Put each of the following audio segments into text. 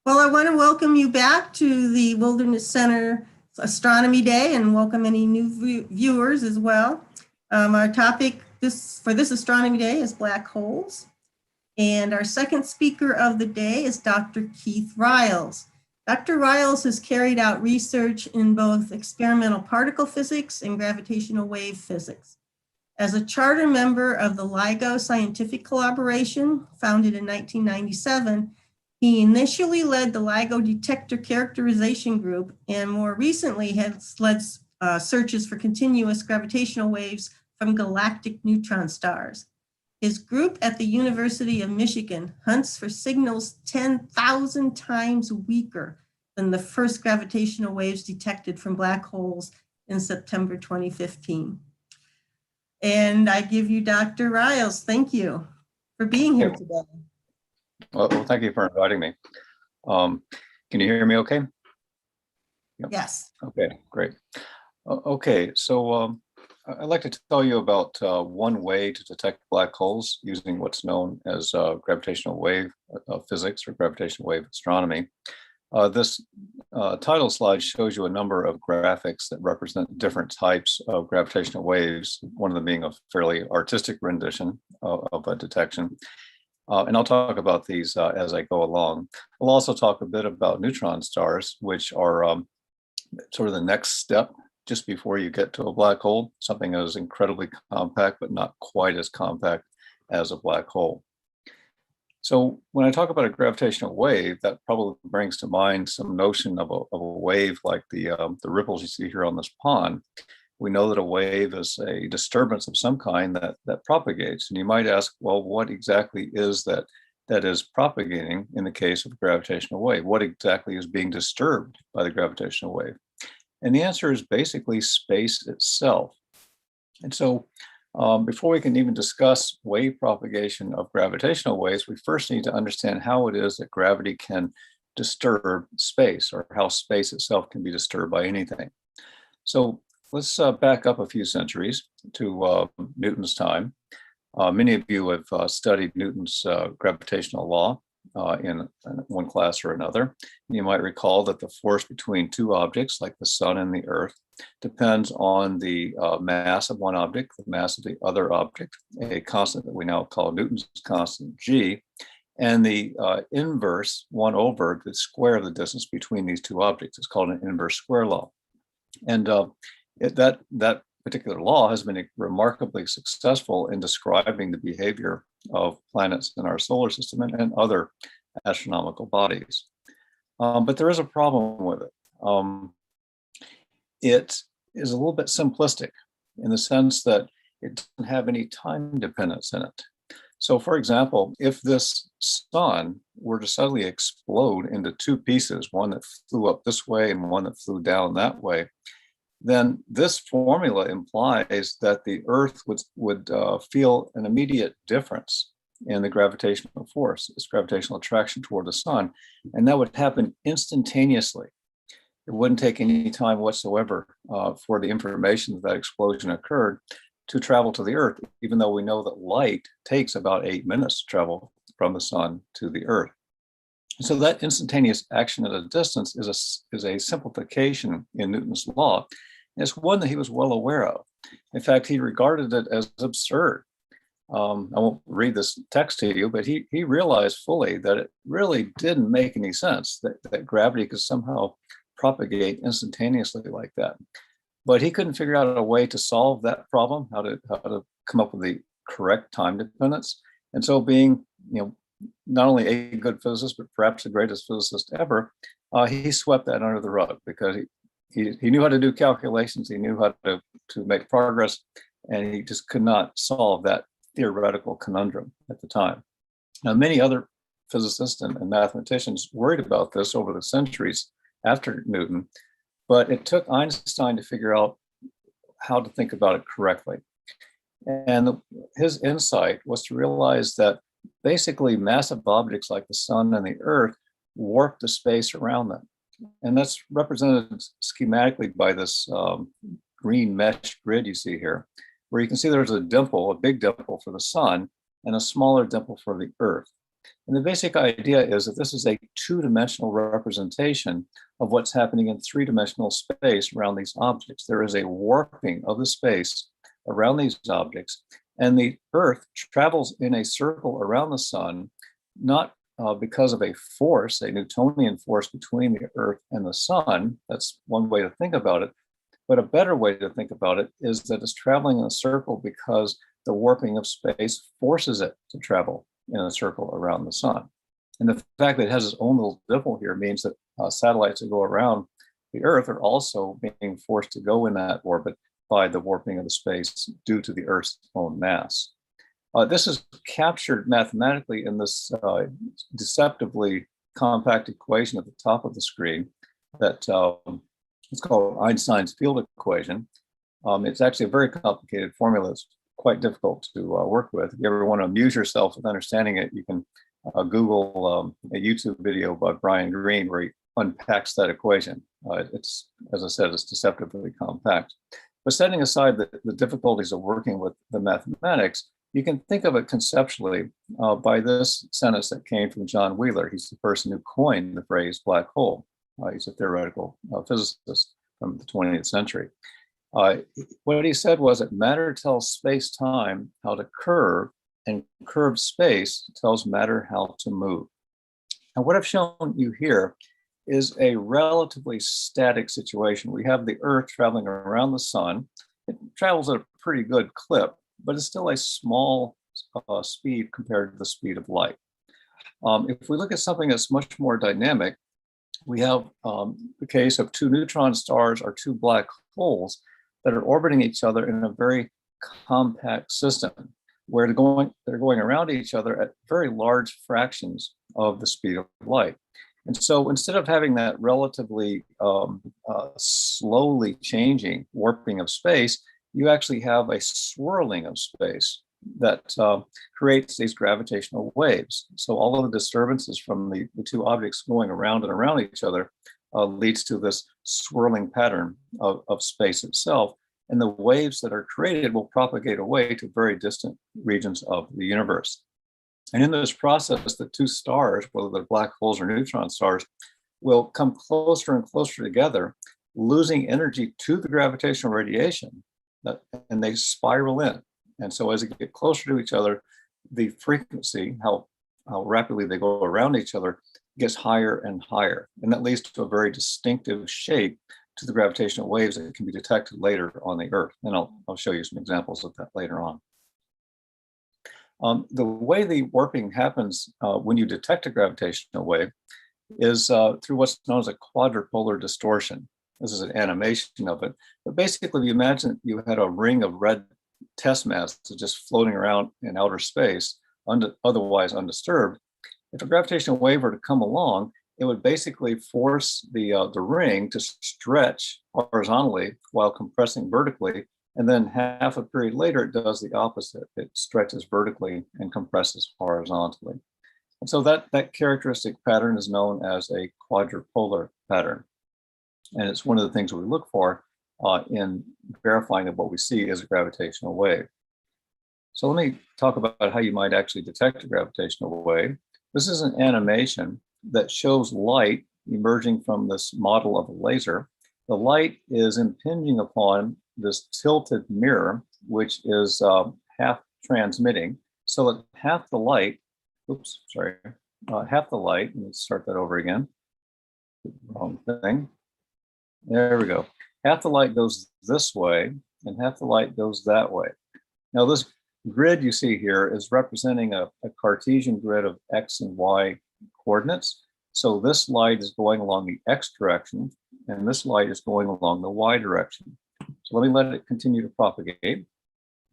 Well, I want to welcome you back to the Wilderness Center Astronomy Day and welcome any new viewers as well. Our topic for this Astronomy Day is black holes. And our second speaker of the day is Dr. Keith Riles. Dr. Riles has carried out research in both experimental particle physics and gravitational wave physics. As a charter member of the LIGO Scientific Collaboration, founded in 1997, he initially led the LIGO Detector Characterization Group and more recently has led searches for continuous gravitational waves from galactic neutron stars. His group at the University of Michigan hunts for signals 10,000 times weaker than the first gravitational waves detected from black holes in September 2015. And I give you Dr. Riles. Thank you for being here today. Well, thank you for inviting me. Can you hear me okay? Yep. Yes. Okay, great. Okay, so I'd like to tell you about one way to detect black holes using what's known as gravitational wave physics or gravitational wave astronomy. This title slide shows you a number of graphics that represent different types of gravitational waves, one of them being a fairly artistic rendition of a detection. And I'll talk about these as I go along. We'll also talk a bit about neutron stars, which are sort of the next step just before you get to a black hole, something that is incredibly compact, but not quite as compact as a black hole. So when I talk about a gravitational wave, that probably brings to mind some notion of a wave like the ripples you see here on this pond. We know that a wave is a disturbance of some kind that propagates. And you might ask, well, what exactly is that is propagating in the case of a gravitational wave? What exactly is being disturbed by the gravitational wave? And the answer is basically space itself. And so before we can even discuss wave propagation of gravitational waves, we first need to understand how it is that gravity can disturb space, or how space itself can be disturbed by anything. So let's back up a few centuries to Newton's time. Many of you have studied Newton's gravitational law in one class or another. You might recall that the force between two objects, like the sun and the earth, depends on the mass of one object, the mass of the other object, a constant that we now call Newton's constant, G, and the inverse 1 over the square of the distance between these two objects. It's called an inverse square law. And that particular law has been remarkably successful in describing the behavior of planets in our solar system and other astronomical bodies. But there is a problem with it. It is a little bit simplistic in the sense that it doesn't have any time dependence in it. So for example, if this sun were to suddenly explode into two pieces, one that flew up this way and one that flew down that way, then this formula implies that the Earth would feel an immediate difference in the gravitational force, its gravitational attraction toward the sun, and that would happen instantaneously. It wouldn't take any time whatsoever for the information that explosion occurred to travel to the Earth, even though we know that light takes about 8 minutes to travel from the sun to the Earth. So that instantaneous action at a distance is a simplification in Newton's law. And it's one that he was well aware of. In fact, he regarded it as absurd. I won't read this text to you, but he realized fully that it really didn't make any sense that gravity could somehow propagate instantaneously like that. But he couldn't figure out a way to solve that problem, how to come up with the correct time dependence. And so being, not only a good physicist, but perhaps the greatest physicist ever, he swept that under the rug because he knew how to do calculations, he knew how to make progress, and he just could not solve that theoretical conundrum at the time. Now, many other physicists and mathematicians worried about this over the centuries after Newton, but it took Einstein to figure out how to think about it correctly. And his insight was to realize that basically massive objects like the sun and the earth warp the space around them. And that's represented schematically by this green mesh grid you see here, where you can see there's a dimple, a big dimple for the sun, and a smaller dimple for the earth. And the basic idea is that this is a two-dimensional representation of what's happening in three-dimensional space around these objects. There is a warping of the space around these objects, and the Earth travels in a circle around the sun, not because of a force, a Newtonian force between the Earth and the sun. That's one way to think about it. But a better way to think about it is that it's traveling in a circle because the warping of space forces it to travel in a circle around the sun. And the fact that it has its own little dimple here means that satellites that go around the Earth are also being forced to go in that orbit by the warping of the space due to the Earth's own mass. This is captured mathematically in this deceptively compact equation at the top of the screen that it's called Einstein's field equation. It's actually a very complicated formula. It's quite difficult to work with. If you ever want to amuse yourself with understanding it, you can Google a YouTube video by Brian Greene where he unpacks that equation. It's, as I said, it's deceptively compact. But setting aside the difficulties of working with the mathematics, you can think of it conceptually by this sentence that came from John Wheeler. He's the person who coined the phrase black hole. He's a theoretical physicist from the 20th century. What he said was that matter tells space-time how to curve, and curved space tells matter how to move. And what I've shown you here is a relatively static situation. We have the Earth traveling around the sun. It travels at a pretty good clip, but it's still a small speed compared to the speed of light. If we look at something that's much more dynamic, we have the case of two neutron stars or two black holes that are orbiting each other in a very compact system where they're going around each other at very large fractions of the speed of light. And so instead of having that relatively slowly changing warping of space, you actually have a swirling of space that creates these gravitational waves. So all of the disturbances from the two objects going around and around each other leads to this swirling pattern of space itself. And the waves that are created will propagate away to very distant regions of the universe. And in this process, the two stars, whether they're black holes or neutron stars, will come closer and closer together, losing energy to the gravitational radiation, and they spiral in. And so as they get closer to each other, the frequency, how rapidly they go around each other, gets higher and higher. And that leads to a very distinctive shape to the gravitational waves that can be detected later on the Earth. And I'll show you some examples of that later on. The way the warping happens when you detect a gravitational wave is through what's known as a quadripolar distortion. This is an animation of it. But basically, you imagine you had a ring of red test masses just floating around in outer space, otherwise undisturbed. If a gravitational wave were to come along, it would basically force the ring to stretch horizontally while compressing vertically. And then half a period later, it does the opposite. It stretches vertically and compresses horizontally. And so that characteristic pattern is known as a quadripolar pattern. And it's one of the things we look for in verifying that what we see is a gravitational wave. So let me talk about how you might actually detect a gravitational wave. This is an animation that shows light emerging from this model of a laser. The light is impinging upon this tilted mirror, which is half transmitting, so that half the light, half the light, let me start that over again, wrong thing. There we go. Half the light goes this way and half the light goes that way. Now this grid you see here is representing a Cartesian grid of X and Y coordinates. So this light is going along the X direction and this light is going along the Y direction. So let me let it continue to propagate.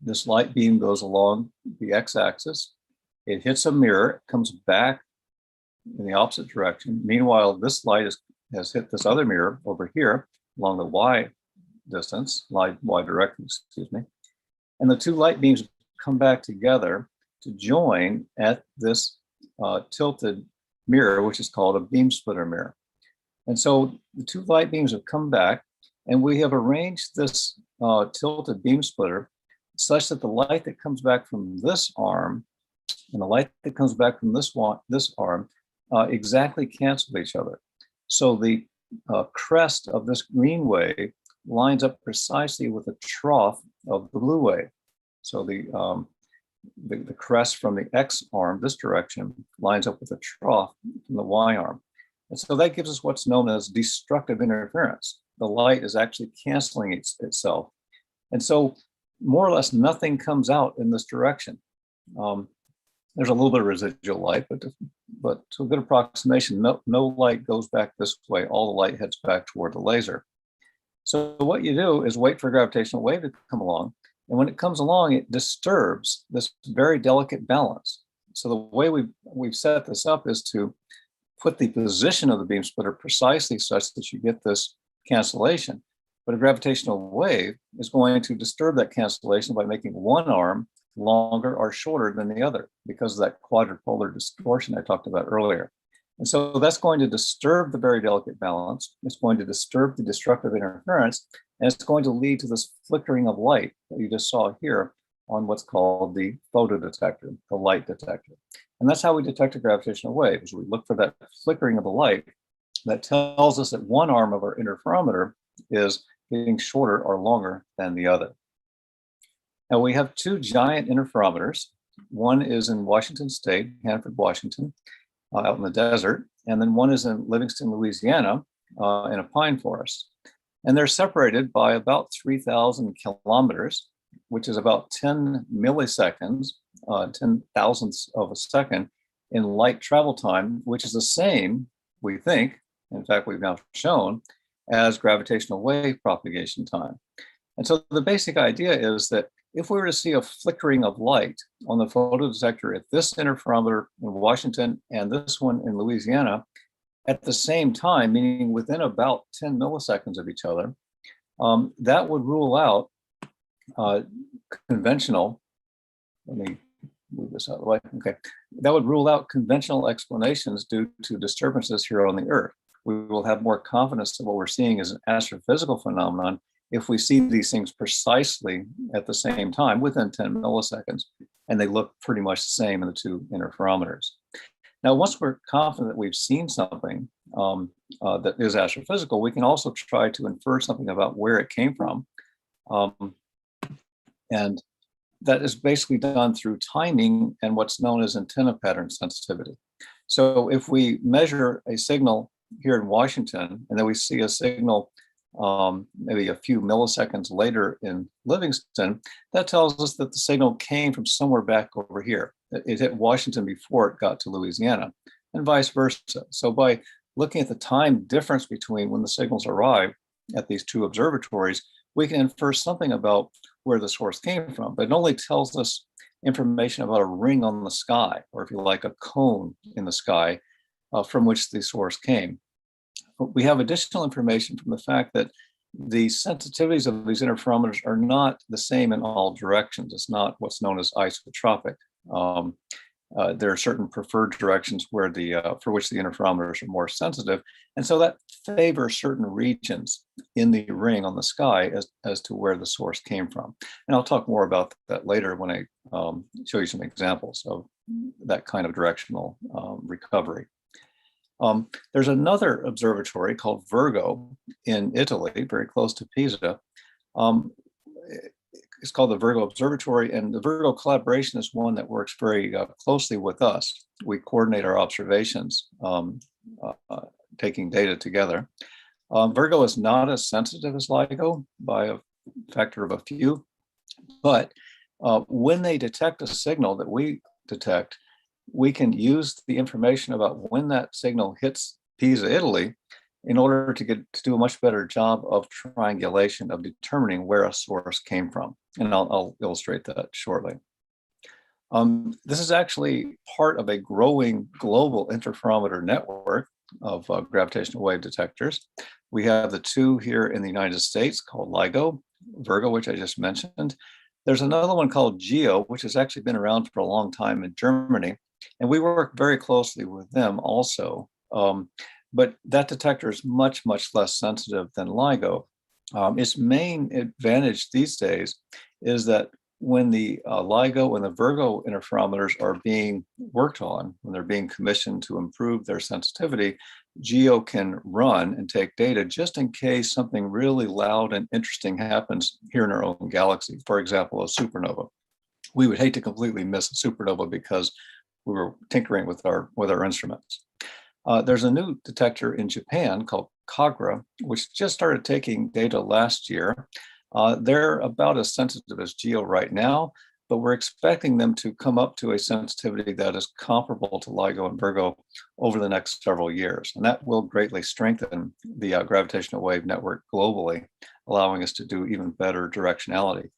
This light beam goes along the X-axis. It hits a mirror, it comes back in the opposite direction. Meanwhile, this light has hit this other mirror over here along the Y distance, Y direction, excuse me. And the two light beams come back together to join at this tilted mirror, which is called a beam splitter mirror. And so the two light beams have come back, and we have arranged this tilted beam splitter such that the light that comes back from this arm and the light that comes back from this arm exactly cancel each other. So the crest of this green wave lines up precisely with the trough of the blue wave. So the crest from the X arm, this direction, lines up with the trough from the Y arm. And so that gives us what's known as destructive interference. The light is actually canceling itself. And so more or less nothing comes out in this direction. There's a little bit of residual light, but to a good approximation, no light goes back this way. All the light heads back toward the laser. So what you do is wait for a gravitational wave to come along. And when it comes along, it disturbs this very delicate balance. So the way we've set this up is to put the position of the beam splitter precisely such that you get this cancellation. But a gravitational wave is going to disturb that cancellation by making one arm longer or shorter than the other because of that quadripolar distortion I talked about earlier. And so that's going to disturb the very delicate balance. It's going to disturb the destructive interference, and it's going to lead to this flickering of light that you just saw here on what's called the photodetector, the light detector. And that's how we detect a gravitational wave, is we look for that flickering of the light that tells us that one arm of our interferometer is getting shorter or longer than the other. Now we have two giant interferometers. One is in Washington State, Hanford, Washington, out in the desert, and then one is in Livingston, Louisiana, in a pine forest. And they're separated by about 3,000 kilometers, which is about 10 milliseconds, 10 thousandths of a second in light travel time, which is the same, we think, in fact, we've now shown, as gravitational wave propagation time. And so the basic idea is that if we were to see a flickering of light on the photodetector at this interferometer in Washington and this one in Louisiana at the same time, meaning within about 10 milliseconds of each other, that would rule out conventional, let me move this out of the way, okay. That would rule out conventional explanations due to disturbances here on the Earth. We will have more confidence that what we're seeing is an astrophysical phenomenon if we see these things precisely at the same time within 10 milliseconds, and they look pretty much the same in the two interferometers. Now, once we're confident that we've seen something that is astrophysical, we can also try to infer something about where it came from. And that is basically done through timing and what's known as antenna pattern sensitivity. So if we measure a signal here in Washington, and then we see a signal maybe a few milliseconds later in Livingston, that tells us that the signal came from somewhere back over here. It hit Washington before it got to Louisiana, and vice versa. So by looking at the time difference between when the signals arrive at these two observatories, we can infer something about where the source came from, but it only tells us information about a ring on the sky, or if you like, a cone in the sky from which the source came. But we have additional information from the fact that the sensitivities of these interferometers are not the same in all directions. It's not what's known as isotropic. There are certain preferred directions where for which the interferometers are more sensitive. And so that favors certain regions in the ring on the sky as to where the source came from. And I'll talk more about that later when I show you some examples of that kind of directional recovery. There's another observatory called Virgo in Italy, very close to Pisa. It's called the Virgo Observatory, and the Virgo collaboration is one that works very closely with us. We coordinate our observations, taking data together. Virgo is not as sensitive as LIGO by a factor of a few, but when they detect a signal that we detect, we can use the information about when that signal hits Pisa, Italy, in order to do a much better job of triangulation, of determining where a source came from. And I'll illustrate that shortly. This is actually part of a growing global interferometer network of gravitational wave detectors. We have the two here in the United States called LIGO, Virgo, which I just mentioned. There's another one called GEO, which has actually been around for a long time in Germany. And we work very closely with them also. But that detector is much, much less sensitive than LIGO. Its main advantage these days is that when the LIGO and the Virgo interferometers are being worked on, when they're being commissioned to improve their sensitivity, GEO can run and take data just in case something really loud and interesting happens here in our own galaxy. For example, a supernova. We would hate to completely miss a supernova because we were tinkering with our instruments. There's a new detector in Japan called Kagra, which just started taking data last year. They're about as sensitive as GEO right now, but we're expecting them to come up to a sensitivity that is comparable to LIGO and Virgo over the next several years. And that will greatly strengthen the gravitational wave network globally, allowing us to do even better directionality.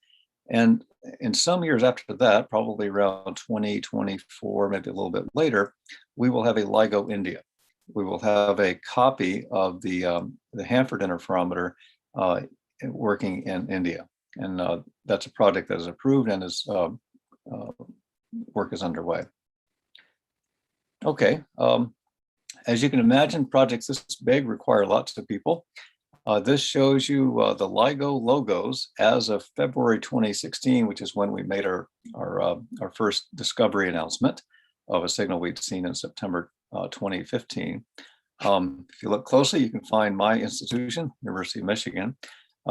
And in some years after that, probably around 2024, maybe a little bit later, we will have a LIGO India. We will have a copy of the Hanford interferometer working in India. And that's a project that is approved and is work is underway. Okay, as you can imagine, projects this big require lots of people. This shows you the LIGO logos as of February 2016, which is when we made our first discovery announcement of a signal we'd seen in September 2015. If you look closely, you can find my institution, University of Michigan.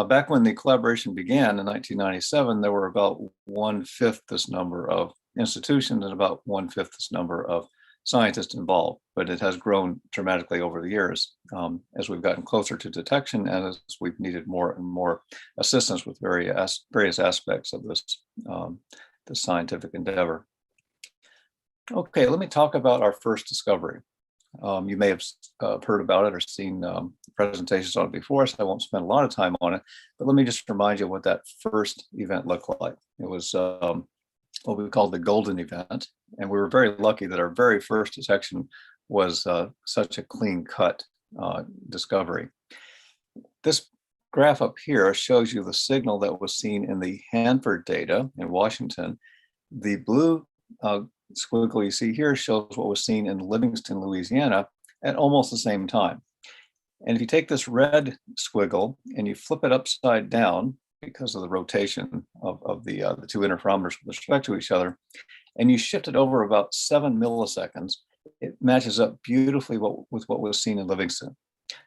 Back when the collaboration began in 1997, there were about 1/5 this number of institutions and about 1/5 this number of scientists involved, but it has grown dramatically over the years as we've gotten closer to detection and as we've needed more and more assistance with various aspects of this scientific endeavor. Okay, let me talk about our first discovery. You may have heard about it or seen presentations on it before, so I won't spend a lot of time on it, but let me just remind you what that first event looked like. It was what we called the golden event, and we were very lucky that our very first detection was such a clean-cut discovery. This graph up here shows you the signal that was seen in the Hanford data in Washington. The blue squiggle you see here shows what was seen in Livingston, Louisiana at almost the same time. And if you take this red squiggle and you flip it upside down because of the rotation of the two interferometers with respect to each other, and you shift it over about 7 milliseconds, it matches up beautifully with what was seen in Livingston.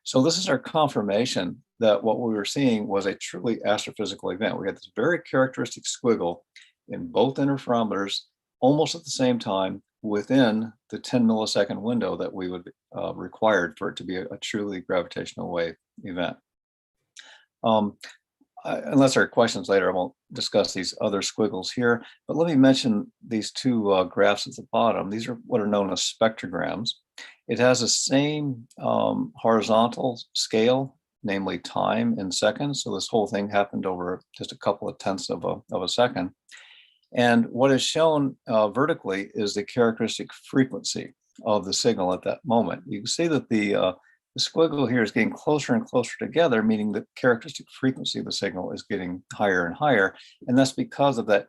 So this is our confirmation that what we were seeing was a truly astrophysical event. We had this very characteristic squiggle in both interferometers almost at the same time within the 10 millisecond window that we would required for it to be a truly gravitational wave event. Unless there are questions later, I won't discuss these other squiggles here, but let me mention these two graphs at the bottom. These are what are known as spectrograms. It has the same horizontal scale, namely time in seconds. So this whole thing happened over just a couple of tenths of a second. And what is shown vertically is the characteristic frequency of the signal at that moment. You can see that the squiggle here is getting closer and closer together, meaning the characteristic frequency of the signal is getting higher and higher. And that's because of that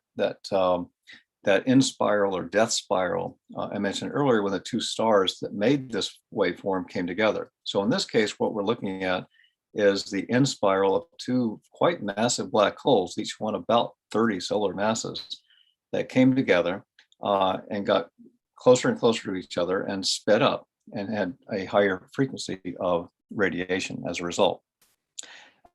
in spiral or death spiral I mentioned earlier when the two stars that made this waveform came together. So in this case, what we're looking at is the in spiral of two quite massive black holes, each one about 30 solar masses, that came together and got closer and closer to each other and sped up and had a higher frequency of radiation as a result.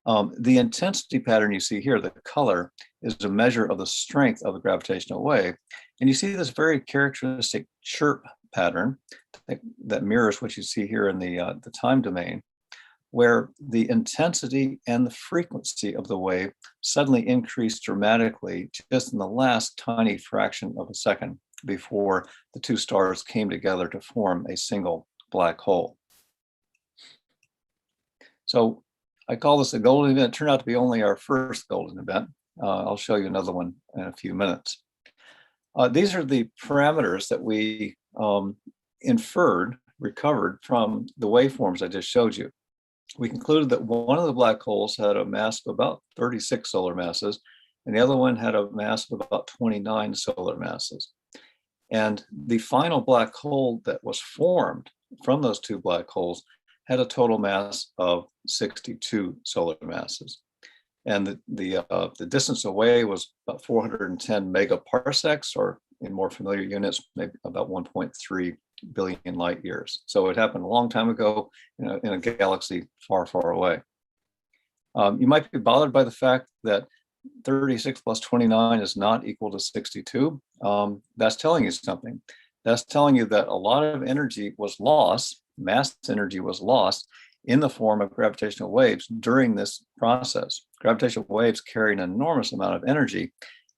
The intensity pattern you see here, the color, is a measure of the strength of the gravitational wave. And you see this very characteristic chirp pattern that mirrors what you see here in the time domain, where the intensity and the frequency of the wave suddenly increased dramatically just in the last tiny fraction of a second before the two stars came together to form a single black hole. So I call this a golden event. It turned out to be only our first golden event. I'll show you another one in a few minutes. These are the parameters that we recovered from the waveforms I just showed you. We concluded that one of the black holes had a mass of about 36 solar masses, and the other one had a mass of about 29 solar masses. And the final black hole that was formed from those two black holes had a total mass of 62 solar masses. and the distance away was about 410 megaparsecs, or in more familiar units, maybe about 1.3 billion light years. So it happened a long time ago in a galaxy far, far away. You might be bothered by the fact that 36 plus 29 is not equal to 62. That's telling you something. That's telling you that a lot of energy was lost, mass energy was lost in the form of gravitational waves during this process. Gravitational waves carry an enormous amount of energy.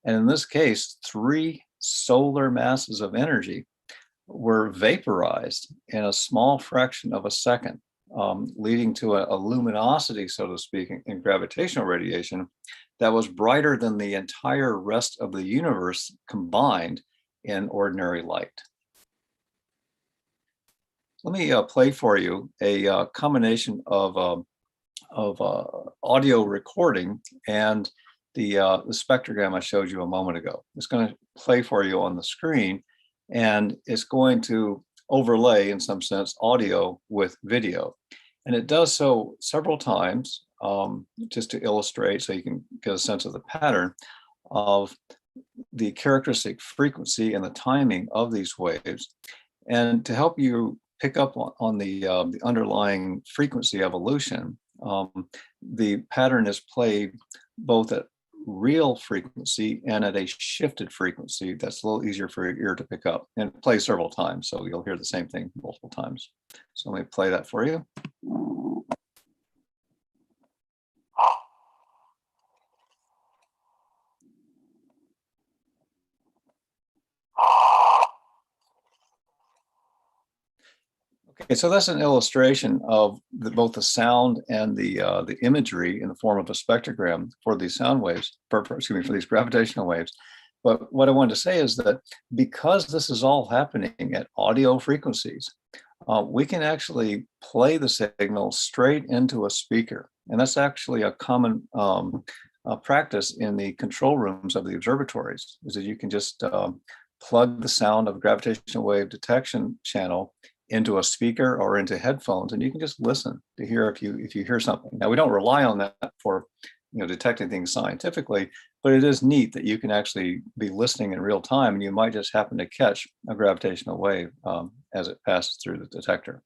And in this case, 3 solar masses of energy were vaporized in a small fraction of a second, leading to a luminosity, so to speak, in gravitational radiation that was brighter than the entire rest of the universe combined in ordinary light. Let me play for you a combination of audio recording and the spectrogram I showed you a moment ago. It's going to play for you on the screen, and it's going to overlay, in some sense, audio with video. And it does so several times, just to illustrate, so you can get a sense of the pattern of the characteristic frequency and the timing of these waves. And to help you pick up on the underlying frequency evolution, the pattern is played both at real frequency and at a shifted frequency that's a little easier for your ear to pick up, and play several times, so you'll hear the same thing multiple times. So let me play that for you. Okay, so that's an illustration of both the sound and the imagery in the form of a spectrogram for these sound waves, for these gravitational waves. But what I wanted to say is that because this is all happening at audio frequencies, we can actually play the signal straight into a speaker. And that's actually a common practice in the control rooms of the observatories, is that you can just plug the sound of a gravitational wave detection channel into a speaker or into headphones, and you can just listen to hear if you hear something. Now, we don't rely on that for detecting things scientifically, but it is neat that you can actually be listening in real time, and you might just happen to catch a gravitational wave as it passes through the detector.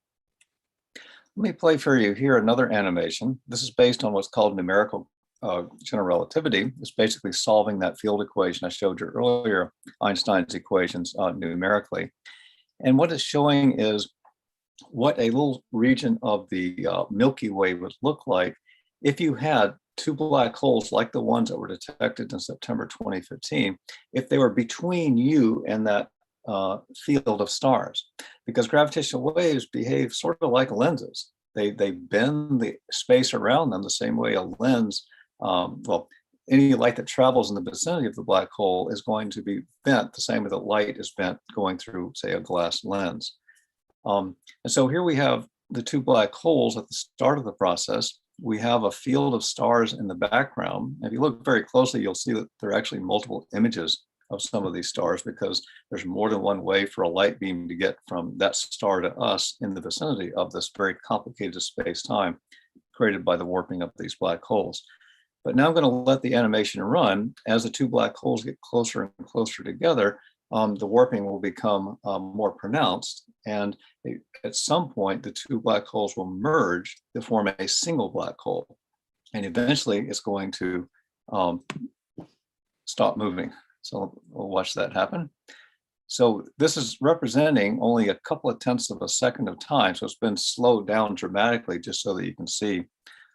Let me play for you here another animation. This is based on what's called numerical general relativity. It's basically solving that field equation I showed you earlier, Einstein's equations numerically. And what it's showing is what a little region of the Milky Way would look like if you had 2 black holes like the ones that were detected in September 2015, if they were between you and that field of stars. Because gravitational waves behave sort of like lenses. They bend the space around them the same way a lens, any light that travels in the vicinity of the black hole is going to be bent the same way that light is bent going through, say, a glass lens. And so here we have the 2 black holes at the start of the process. We have a field of stars in the background. If you look very closely, you'll see that there are actually multiple images of some of these stars, because there's more than one way for a light beam to get from that star to us in the vicinity of this very complicated space-time created by the warping of these black holes. But now I'm going to let the animation run. As the 2 black holes get closer and closer together, the warping will become more pronounced. And at some point, the 2 black holes will merge to form a single black hole. And eventually, it's going to stop moving. So we'll watch that happen. So this is representing only a couple of tenths of a second of time. So it's been slowed down dramatically just so that you can see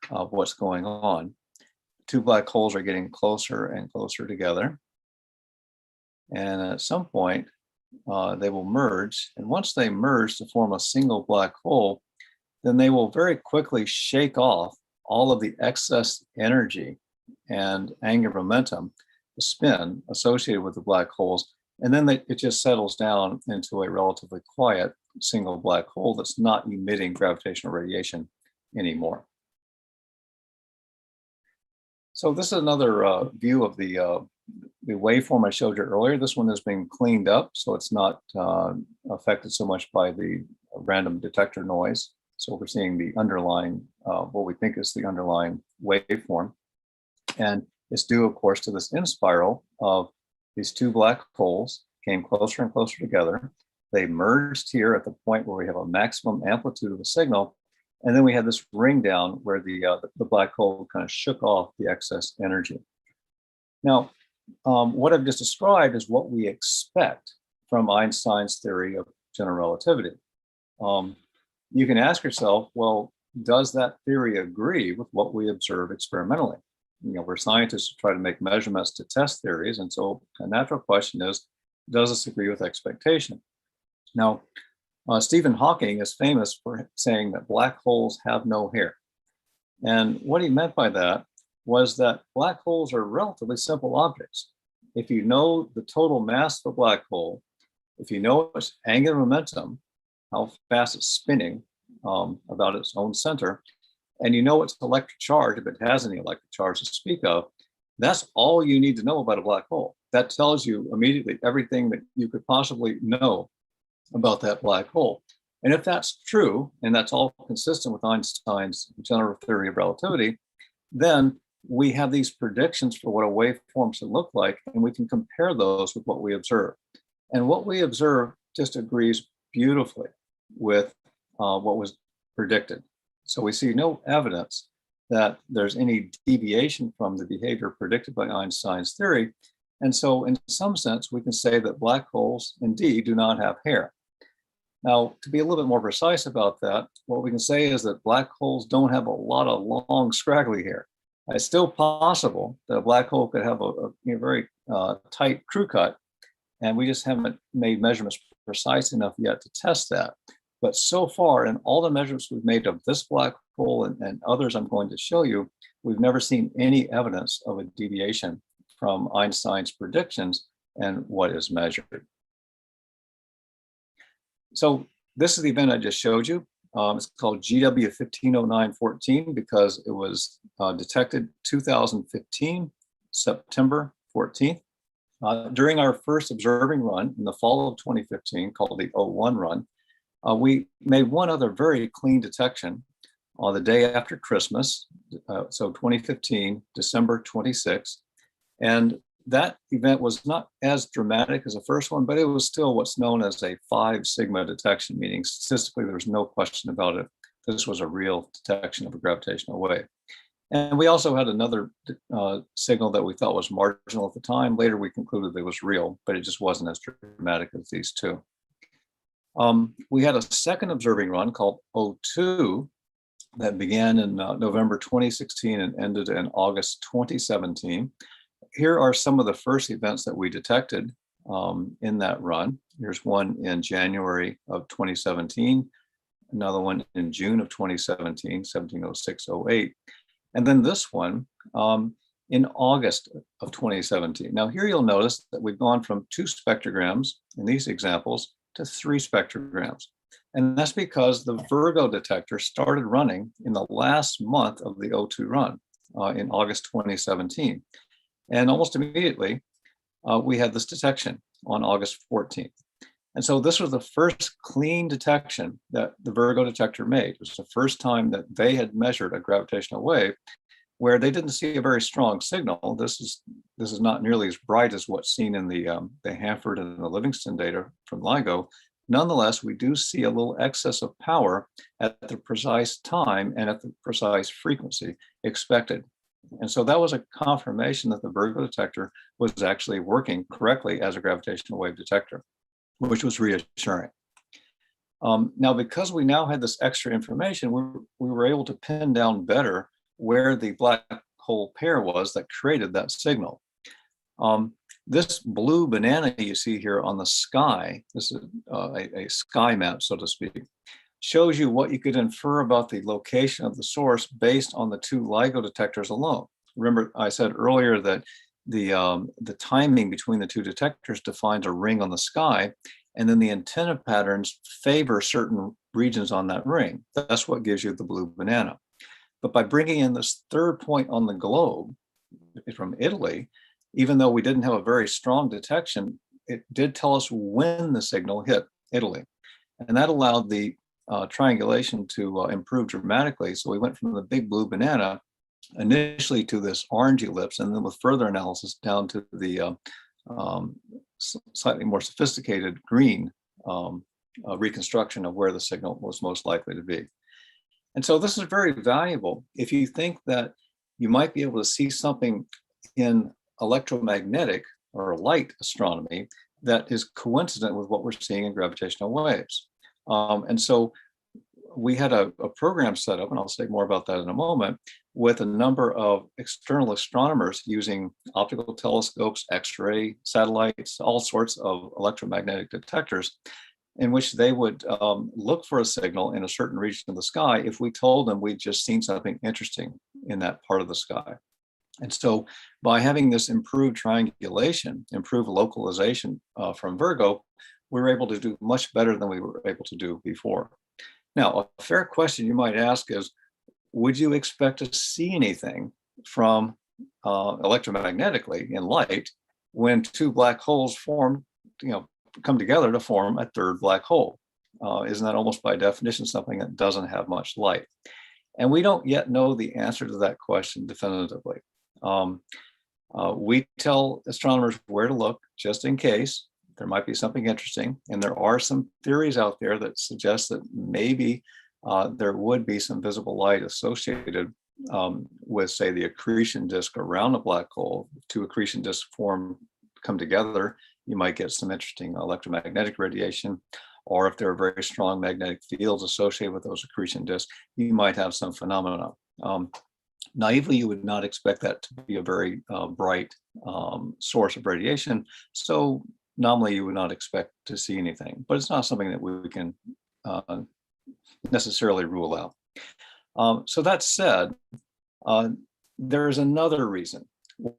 what's going on. 2 black holes are getting closer and closer together. And at some point, they will merge. And once they merge to form a single black hole, then they will very quickly shake off all of the excess energy and angular momentum, the spin associated with the black holes. And then it just settles down into a relatively quiet single black hole that's not emitting gravitational radiation anymore. So this is another view of the waveform I showed you earlier. This one has been cleaned up, so it's not affected so much by the random detector noise. So we're seeing the underlying, what we think is the underlying waveform. And it's due, of course, to this in-spiral of these two black holes came closer and closer together. They merged here at the point where we have a maximum amplitude of the signal. And then we had this ring down where the black hole kind of shook off the excess energy. Now, what I've just described is what we expect from Einstein's theory of general relativity. You can ask yourself, well, does that theory agree with what we observe experimentally? We're scientists who try to make measurements to test theories. And so a natural question is, does this agree with expectation? Now, Stephen Hawking is famous for saying that black holes have no hair. And what he meant by that was that black holes are relatively simple objects. If you know the total mass of a black hole, if you know its angular momentum, how fast it's spinning about its own center, and you know its electric charge, if it has any electric charge to speak of, that's all you need to know about a black hole. That tells you immediately everything that you could possibly know about that black hole. And if that's true, and that's all consistent with Einstein's general theory of relativity, then we have these predictions for what a waveform should look like, and we can compare those with what we observe. And what we observe just agrees beautifully with what was predicted. So we see no evidence that there's any deviation from the behavior predicted by Einstein's theory. And so in some sense, we can say that black holes indeed do not have hair. Now, to be a little bit more precise about that, what we can say is that black holes don't have a lot of long, scraggly hair. It's still possible that a black hole could have a very tight crew cut, and we just haven't made measurements precise enough yet to test that. But so far, in all the measurements we've made of this black hole and others I'm going to show you, we've never seen any evidence of a deviation from Einstein's predictions and what is measured. So this is the event I just showed you. It's called GW 150914 because it was detected 2015, September 14th. During our first observing run in the fall of 2015, called the 01 run, we made one other very clean detection on the day after Christmas, so 2015, December 26th. And that event was not as dramatic as the first one, but it was still what's known as a 5 sigma detection, meaning statistically there's no question about it. This was a real detection of a gravitational wave. And we also had another signal that we thought was marginal at the time. Later we concluded that it was real, but it just wasn't as dramatic as these two. We had a second observing run called 02 that began in November 2016 and ended in August 2017. Here are some of the first events that we detected in that run. Here's one in January of 2017, another one in June of 2017, 1706-08, and then this one in August of 2017. Now here you'll notice that we've gone from 2 spectrograms in these examples to 3 spectrograms. And that's because the Virgo detector started running in the last month of the 02 run in August 2017. And almost immediately, we had this detection on August 14th. And so this was the first clean detection that the Virgo detector made. It was the first time that they had measured a gravitational wave where they didn't see a very strong signal. This is not nearly as bright as what's seen in the Hanford and the Livingston data from LIGO. Nonetheless, we do see a little excess of power at the precise time and at the precise frequency expected. And so that was a confirmation that the Virgo detector was actually working correctly as a gravitational wave detector, which was reassuring. Now, because we now had this extra information, we were able to pin down better where the black hole pair was that created that signal. This blue banana you see here on the sky, this is a sky map, so to speak, shows you what you could infer about the location of the source based on the 2 LIGO detectors alone. Remember, I said earlier that the timing between the 2 detectors defines a ring on the sky, and then the antenna patterns favor certain regions on that ring. That's what gives you the blue banana. But by bringing in this 3rd point on the globe from Italy, even though we didn't have a very strong detection, it did tell us when the signal hit Italy. And that allowed the triangulation to improve dramatically. So we went from the big blue banana initially to this orange ellipse, and then with further analysis down to the slightly more sophisticated green reconstruction of where the signal was most likely to be. And so this is very valuable if you think that you might be able to see something in electromagnetic or light astronomy that is coincident with what we're seeing in gravitational waves. And so we had a program set up, and I'll say more about that in a moment, with a number of external astronomers using optical telescopes, X-ray satellites, all sorts of electromagnetic detectors, in which they would look for a signal in a certain region of the sky if we told them we'd just seen something interesting in that part of the sky. And so by having this improved triangulation, improved localization from Virgo, we were able to do much better than we were able to do before. Now, a fair question you might ask is, would you expect to see anything from electromagnetically in light when two black holes form, come together to form a third black hole? Isn't that almost by definition something that doesn't have much light? And we don't yet know the answer to that question definitively. We tell astronomers where to look just in case there might be something interesting. And there are some theories out there that suggest that maybe there would be some visible light associated with, say, the accretion disk around a black hole. If two accretion disks come together, you might get some interesting electromagnetic radiation. Or if there are very strong magnetic fields associated with those accretion disks, you might have some phenomena. Naively, you would not expect that to be a very bright source of radiation. So nominally, you would not expect to see anything, but it's not something that we can necessarily rule out. So that said, there's another reason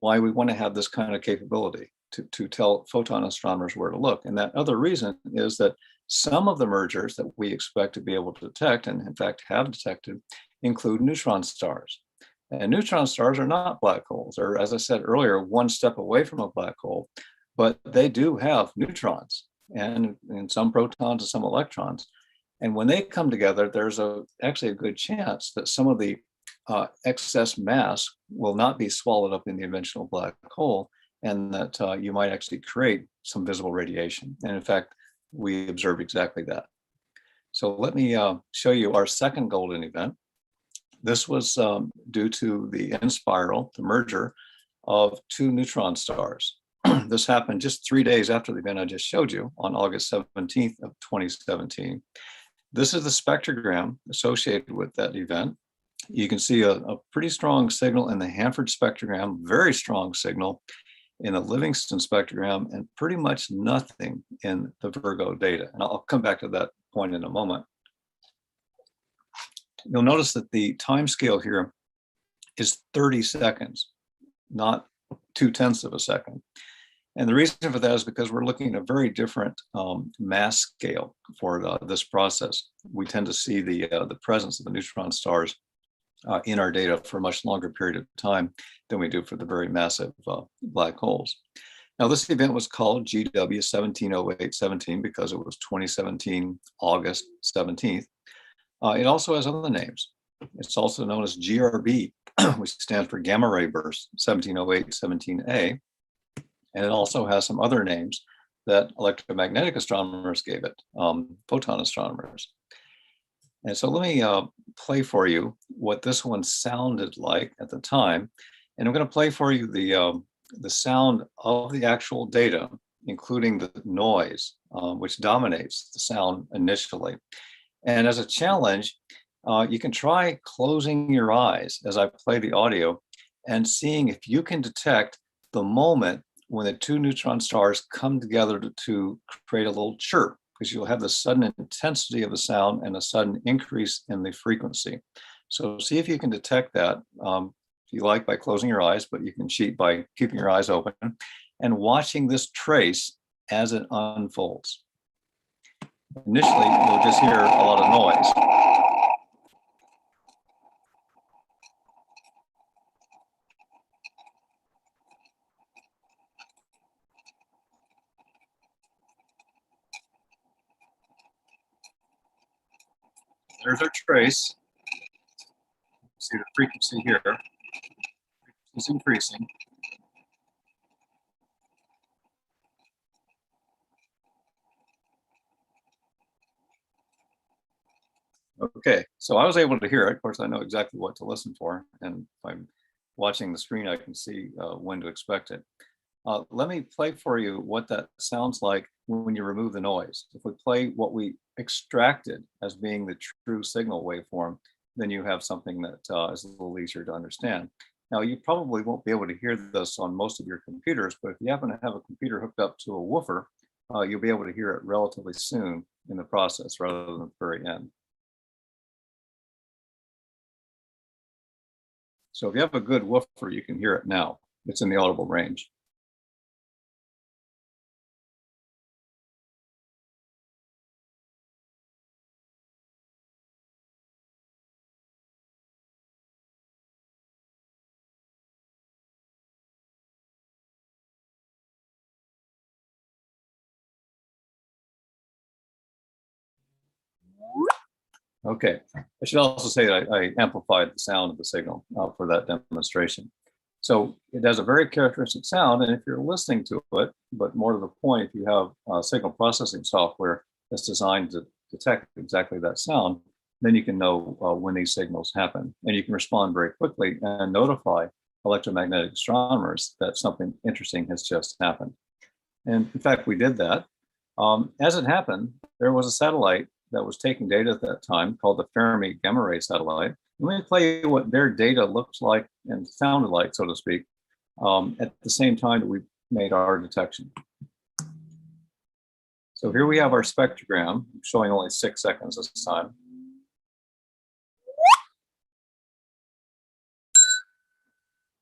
why we want to have this kind of capability to tell photon astronomers where to look. And that other reason is that some of the mergers that we expect to be able to detect, and in fact have detected, include neutron stars. And neutron stars are not black holes. They're, as I said earlier, one step away from a black hole, but they do have neutrons and some protons and some electrons. And when they come together, there's actually a good chance that some of the excess mass will not be swallowed up in the eventual black hole, and that you might actually create some visible radiation. And in fact, we observed exactly that. So let me show you our second golden event. This was due to the in-spiral, the merger of two neutron stars. This happened just 3 days after the event I just showed you on August 17th of 2017. This is the spectrogram associated with that event. You can see a pretty strong signal in the Hanford spectrogram, very strong signal in the Livingston spectrogram, and pretty much nothing in the Virgo data. And I'll come back to that point in a moment. You'll notice that the time scale here is 30 seconds, not 0.2 of a second. And the reason for that is because we're looking at a very different mass scale for this process. We tend to see the presence of the neutron stars in our data for a much longer period of time than we do for the very massive black holes. Now, this event was called GW 170817 because it was 2017, August 17th. It also has other names. It's also known as GRB, which stands for gamma ray burst 1708-17A. And it also has some other names that electromagnetic astronomers gave it, photon astronomers. And so let me play for you what this one sounded like at the time. And I'm going to play for you the sound of the actual data, including the noise, which dominates the sound initially. And as a challenge, you can try closing your eyes as I play the audio and seeing if you can detect the moment when the two neutron stars come together to create a little chirp, because you'll have the sudden intensity of the sound and a sudden increase in the frequency. So see if you can detect that, if you like, by closing your eyes, but you can cheat by keeping your eyes open and watching this trace as it unfolds. Initially, you'll just hear a lot of noise. There's our trace. See the frequency here. is increasing. Okay, so I was able to hear it. Of course, I know exactly what to listen for, and if I'm watching the screen, I can see when to expect it. Let me play for you what that sounds like when you remove the noise. If we play what we extracted as being the true signal waveform, then you have something that is a little easier to understand. Now, you probably won't be able to hear this on most of your computers, but if you happen to have a computer hooked up to a woofer, you'll be able to hear it relatively soon in the process rather than at the very end. So if you have a good woofer, you can hear it now. It's in the audible range. Okay, I should also say that I amplified the sound of the signal for that demonstration. So it has a very characteristic sound, and if you're listening to it, but more to the point, if you have signal processing software that's designed to detect exactly that sound, then you can know when these signals happen, and you can respond very quickly and notify electromagnetic astronomers that something interesting has just happened. And in fact, we did that. As it happened, there was a satellite that was taking data at that time called the Fermi gamma ray satellite. Let me play you what their data looks like and sounded like, so to speak, at the same time that we made our detection. So here we have our spectrogram showing only 6 seconds this time.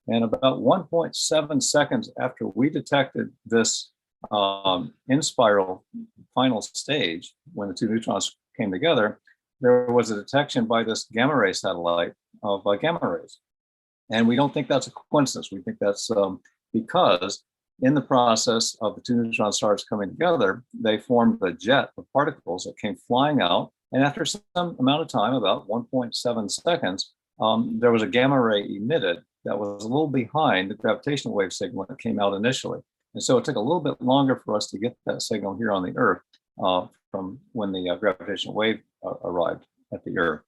And about 1.7 seconds after we detected this in spiral final stage, when the two neutrons came together, there was a detection by this gamma ray satellite of gamma rays. And we don't think that's a coincidence. We think that's because in the process of the two neutron stars coming together, they formed a jet of particles that came flying out. And after some amount of time, about 1.7 seconds, there was a gamma ray emitted that was a little behind the gravitational wave signal that came out initially. And so it took a little bit longer for us to get that signal here on the Earth from when the gravitational wave arrived at the Earth.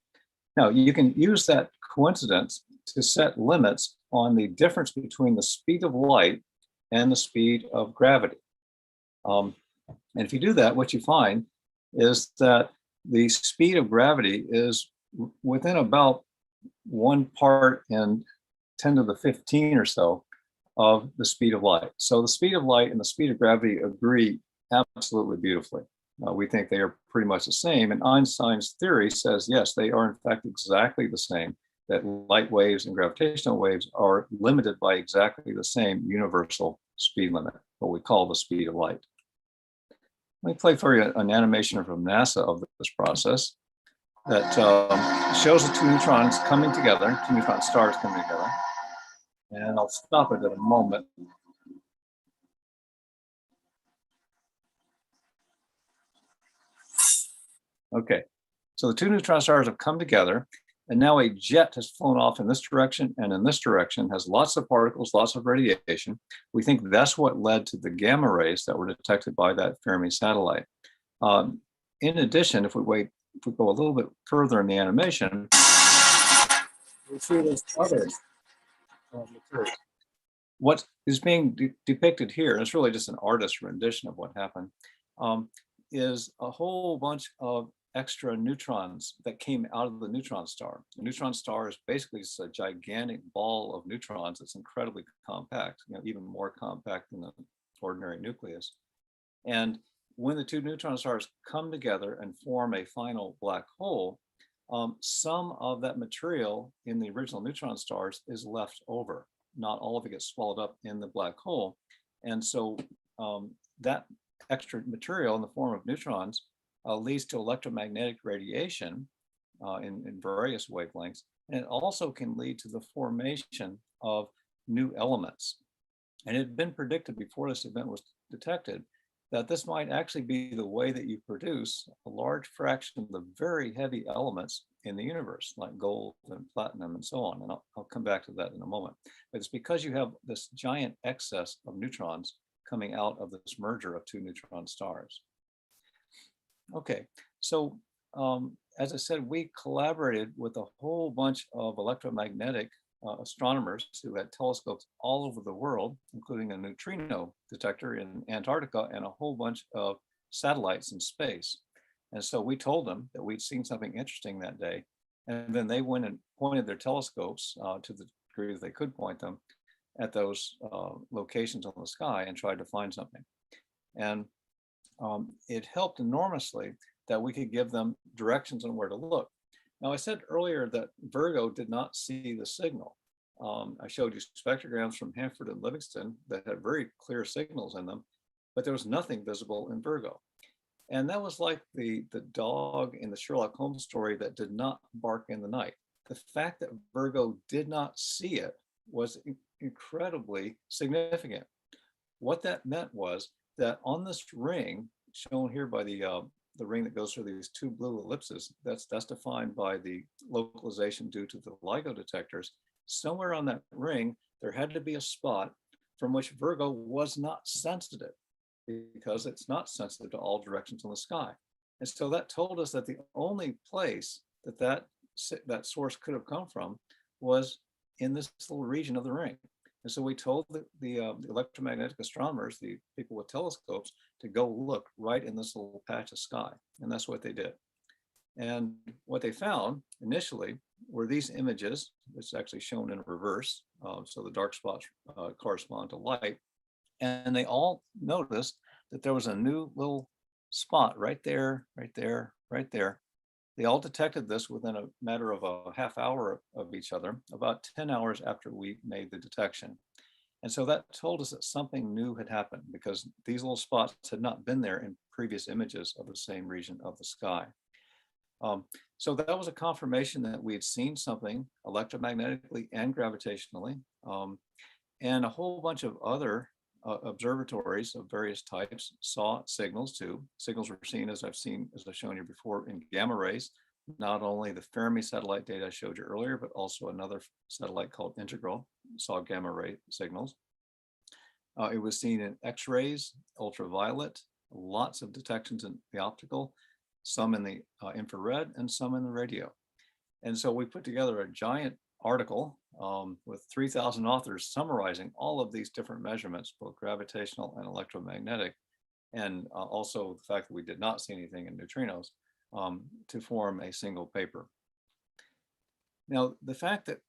Now, you can use that coincidence to set limits on the difference between the speed of light and the speed of gravity. And if you do that, what you find is that the speed of gravity is within about 1 part in 10 to the 15 or so of the speed of light. So the speed of light and the speed of gravity agree absolutely beautifully. We think they are pretty much the same. And Einstein's theory says, yes, they are in fact exactly the same, that light waves and gravitational waves are limited by exactly the same universal speed limit, what we call the speed of light. Let me play for you an animation from NASA of this process that shows the two neutrons coming together, two neutron stars coming together. And I'll stop it in a moment. Okay, so the two neutron stars have come together, and now a jet has flown off in this direction and in this direction, has lots of particles, lots of radiation. We think that's what led to the gamma rays that were detected by that Fermi satellite. In addition, if we go a little bit further in the animation, we see this other material. What is being depicted here, and it's really just an artist's rendition of what happened, is a whole bunch of extra neutrons that came out of the neutron star. The neutron star is basically just a gigantic ball of neutrons that's incredibly compact, even more compact than an ordinary nucleus. And when the two neutron stars come together and form a final black hole, some of that material in the original neutron stars is left over. Not all of it gets swallowed up in the black hole. And so that extra material in the form of neutrons leads to electromagnetic radiation in various wavelengths. And it also can lead to the formation of new elements. And it had been predicted before this event was detected that this might actually be the way that you produce a large fraction of the very heavy elements in the universe, like gold and platinum and so on. And I'll come back to that in a moment. But it's because you have this giant excess of neutrons coming out of this merger of two neutron stars. Okay, so as I said, we collaborated with a whole bunch of electromagnetic astronomers who had telescopes all over the world, including a neutrino detector in Antarctica and a whole bunch of satellites in space. And so we told them that we'd seen something interesting that day. And then they went and pointed their telescopes to the degree that they could point them at those locations on the sky and tried to find something. And it helped enormously that we could give them directions on where to look. Now, I said earlier that Virgo did not see the signal. I showed you spectrograms from Hanford and Livingston that had very clear signals in them, but there was nothing visible in Virgo. And that was like the dog in the Sherlock Holmes story that did not bark in the night. The fact that Virgo did not see it was incredibly significant. What that meant was that on this ring, shown here by the ring that goes through these two blue ellipses, that's defined by the localization due to the LIGO detectors. Somewhere on that ring, there had to be a spot from which Virgo was not sensitive, because it's not sensitive to all directions in the sky. And so that told us that the only place that source could have come from was in this little region of the ring. And so we told the electromagnetic astronomers, the people with telescopes, to go look right in this little patch of sky. And that's what they did. And what they found initially were these images. It's actually shown in reverse. So the dark spots correspond to light. And they all noticed that there was a new little spot right there, right there, right there. They all detected this within a matter of a half hour of each other, about 10 hours after we made the detection. And so that told us that something new had happened, because these little spots had not been there in previous images of the same region of the sky. So that was a confirmation that we had seen something electromagnetically and gravitationally, and a whole bunch of other observatories of various types saw signals too. Signals were seen, as I've shown you before, in gamma rays. Not only the Fermi satellite data I showed you earlier, but also another satellite called Integral saw gamma ray signals. It was seen in X-rays, ultraviolet, lots of detections in the optical, some in the infrared, and some in the radio. And so we put together a giant article with 3,000 authors summarizing all of these different measurements, both gravitational and electromagnetic, and also the fact that we did not see anything in neutrinos, to form a single paper. Now, the fact that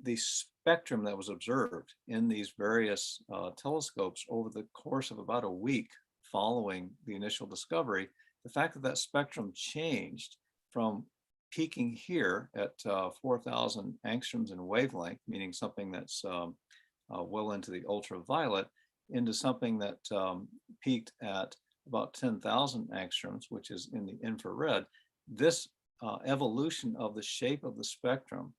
the spectrum that was observed in these various telescopes over the course of about a week following the initial discovery, the fact that that spectrum changed from peaking here at 4,000 angstroms in wavelength, meaning something that's well into the ultraviolet, into something that peaked at about 10,000 angstroms, which is in the infrared. This evolution of the shape of the spectrum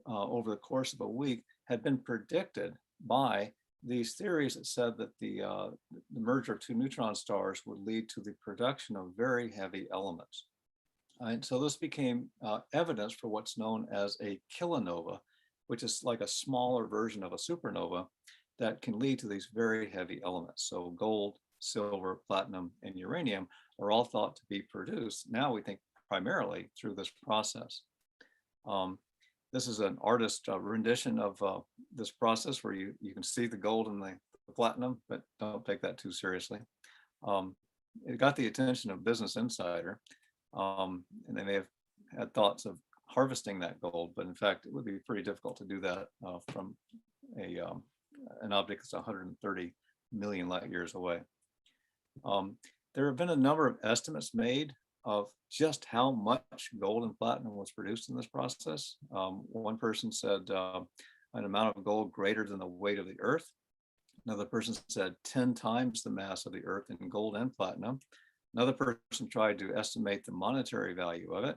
over the course of a week had been predicted by these theories that said that the merger of two neutron stars would lead to the production of very heavy elements. And so this became evidence for what's known as a kilonova, which is like a smaller version of a supernova that can lead to these very heavy elements. So gold, silver, platinum, and uranium are all thought to be produced, now we think, primarily through this process. This is an artist rendition of this process where you can see the gold and the platinum, but don't take that too seriously. It got the attention of Business Insider, and they may have had thoughts of harvesting that gold, but in fact, it would be pretty difficult to do that from an object that's 130 million light years away. There have been a number of estimates made of just how much gold and platinum was produced in this process. One person said an amount of gold greater than the weight of the Earth. Another person said 10 times the mass of the Earth in gold and platinum. Another person tried to estimate the monetary value of it.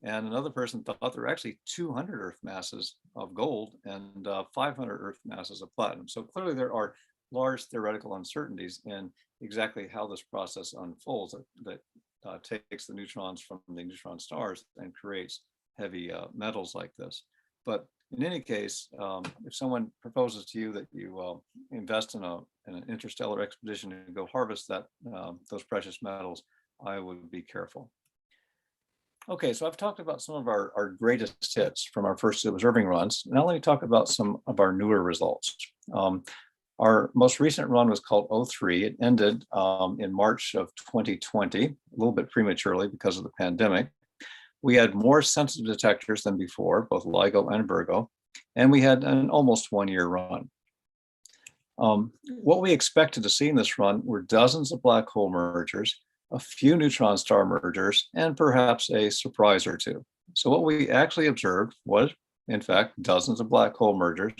And another person thought there were actually 200 Earth masses of gold and 500 Earth masses of platinum. So clearly there are large theoretical uncertainties in exactly how this process unfolds that takes the neutrons from the neutron stars and creates heavy metals like this. But in any case, if someone proposes to you that you invest in an interstellar expedition and go harvest those precious metals, I would be careful. Okay, so I've talked about some of our greatest hits from our first observing runs. Now let me talk about some of our newer results. Our most recent run was called 03. It ended in March of 2020, a little bit prematurely because of the pandemic. We had more sensitive detectors than before, both LIGO and Virgo, and we had an almost 1-year run. What we expected to see in this run were dozens of black hole mergers, a few neutron star mergers, and perhaps a surprise or two. So what we actually observed was, in fact, dozens of black hole mergers,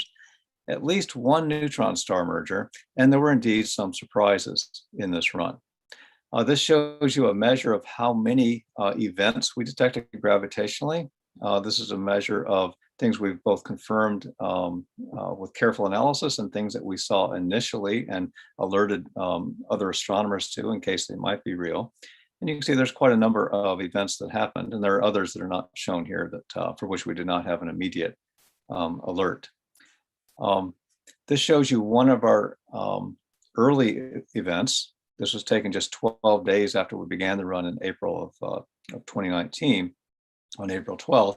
at least one neutron star merger, and there were indeed some surprises in this run. This shows you a measure of how many events we detected gravitationally. This is a measure of things we've both confirmed with careful analysis and things that we saw initially and alerted other astronomers to in case they might be real. And you can see there's quite a number of events that happened, and there are others that are not shown here that for which we did not have an immediate alert. This shows you one of our early events. This was taken just 12 days after we began the run in April of 2019, on April 12th.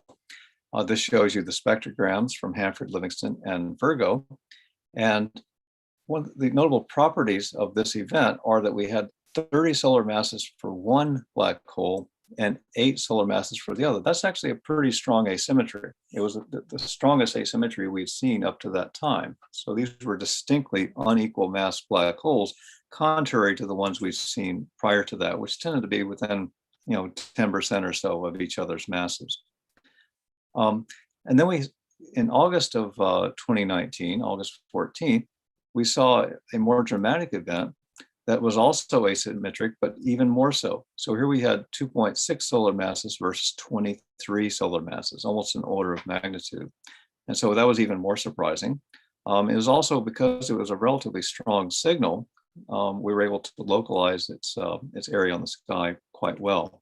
This shows you the spectrograms from Hanford, Livingston, and Virgo. And one of the notable properties of this event are that we had 30 solar masses for one black hole and 8 solar masses for the other. That's actually a pretty strong asymmetry. It was the strongest asymmetry we'd seen up to that time. So these were distinctly unequal mass black holes, contrary to the ones we've seen prior to that, which tended to be within 10% or so of each other's masses. And then in August of 2019, August 14th, we saw a more dramatic event that was also asymmetric, but even more so. So here we had 2.6 solar masses versus 23 solar masses, almost an order of magnitude. And so that was even more surprising. It was also because it was a relatively strong signal, we were able to localize its area on the sky quite well.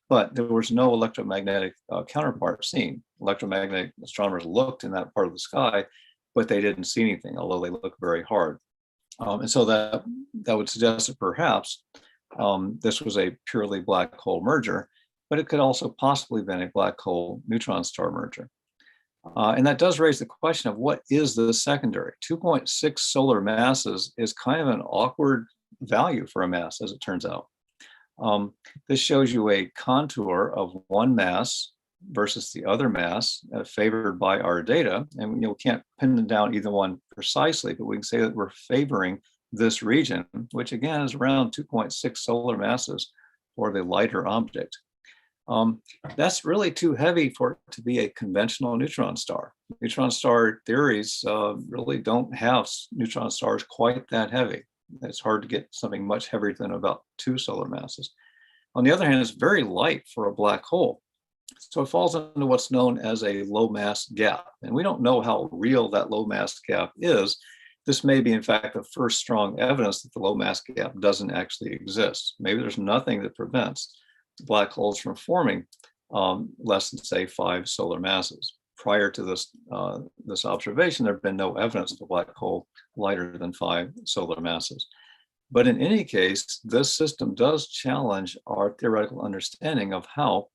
But there was no electromagnetic counterpart seen. Electromagnetic astronomers looked in that part of the sky, but they didn't see anything, although they looked very hard. And so that would suggest that perhaps this was a purely black hole merger, but it could also possibly have been a black hole neutron star merger. And that does raise the question of what is the secondary? 2.6 solar masses is kind of an awkward value for a mass, as it turns out. This shows you a contour of one mass versus the other mass favored by our data. And we can't pin down either one precisely, but we can say that we're favoring this region, which again is around 2.6 solar masses for the lighter object. That's really too heavy for it to be a conventional neutron star. Neutron star theories really don't have neutron stars quite that heavy. It's hard to get something much heavier than about 2 solar masses. On the other hand, it's very light for a black hole. So it falls into what's known as a low mass gap. And we don't know how real that low mass gap is. This may be, in fact, the first strong evidence that the low mass gap doesn't actually exist. Maybe there's nothing that prevents black holes from forming less than, say, 5 solar masses. Prior to this observation, there have been no evidence of a black hole lighter than 5 solar masses. But in any case, this system does challenge our theoretical understanding of how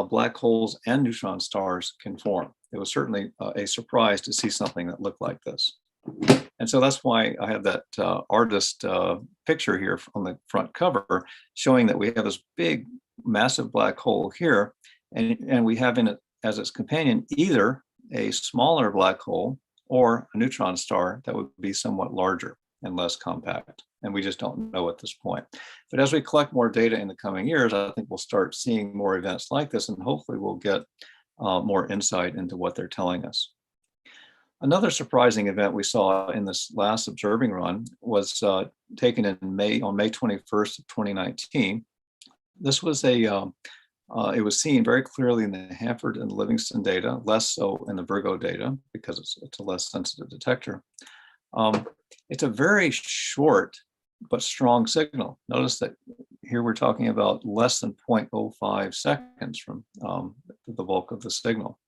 black holes and neutron stars can form. It was certainly a surprise to see something that looked like this. And so that's why I have that artist picture here on the front cover, showing that we have this big, massive black hole here, and we have in it as its companion either a smaller black hole or a neutron star that would be somewhat larger and less compact. And we just don't know at this point. But as we collect more data in the coming years, I think we'll start seeing more events like this, and hopefully we'll get more insight into what they're telling us. Another surprising event we saw in this last observing run was taken on May 21st of 2019. This was it was seen very clearly in the Hanford and Livingston data, less so in the Virgo data because it's a less sensitive detector. It's a very short but strong signal. Notice that here we're talking about less than 0.05 seconds from the bulk of the signal.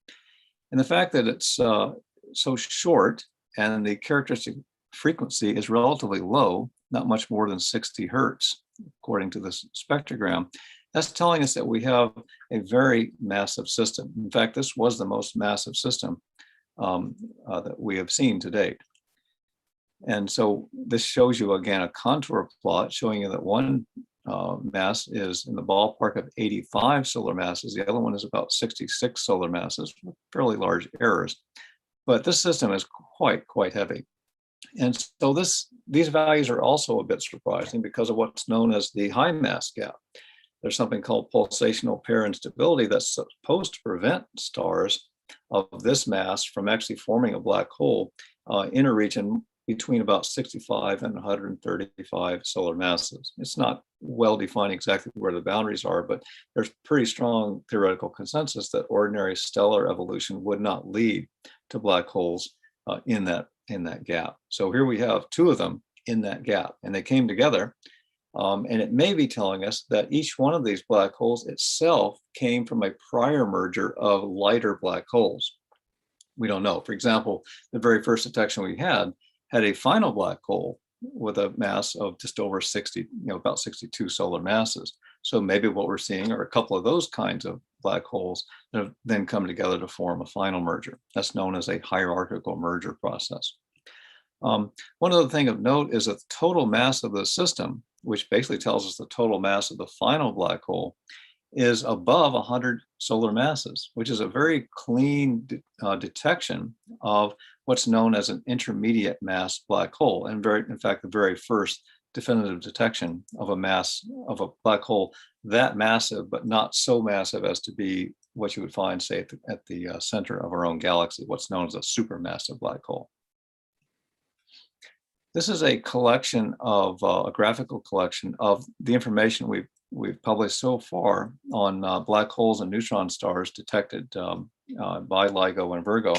And the fact that it's so short and the characteristic frequency is relatively low, not much more than 60 hertz, according to this spectrogram, that's telling us that we have a very massive system. In fact, this was the most massive system that we have seen to date. And so this shows you, again, a contour plot showing you that one mass is in the ballpark of 85 solar masses. The other one is about 66 solar masses, with fairly large errors. But this system is quite heavy. And so these values are also a bit surprising because of what's known as the high mass gap. There's something called pulsational pair instability that's supposed to prevent stars of this mass from actually forming a black hole in a region between about 65 and 135 solar masses. It's not well defined exactly where the boundaries are, but there's pretty strong theoretical consensus that ordinary stellar evolution would not lead to black holes in that gap. So here we have two of them in that gap, and they came together. And it may be telling us that each one of these black holes itself came from a prior merger of lighter black holes. We don't know. For example, the very first detection we had a final black hole with a mass of just over 60, about 62 solar masses. So maybe what we're seeing are a couple of those kinds of black holes that have then come together to form a final merger. That's known as a hierarchical merger process. One other thing of note is that the total mass of the system, which basically tells us the total mass of the final black hole, is above 100 solar masses, which is a very clean detection of what's known as an intermediate mass black hole. And in fact, the very first definitive detection of a mass of a black hole that massive, but not so massive as to be what you would find, say, at the center of our own galaxy, what's known as a supermassive black hole. This is a collection of a graphical collection of the information we've published so far on black holes and neutron stars detected by LIGO and Virgo.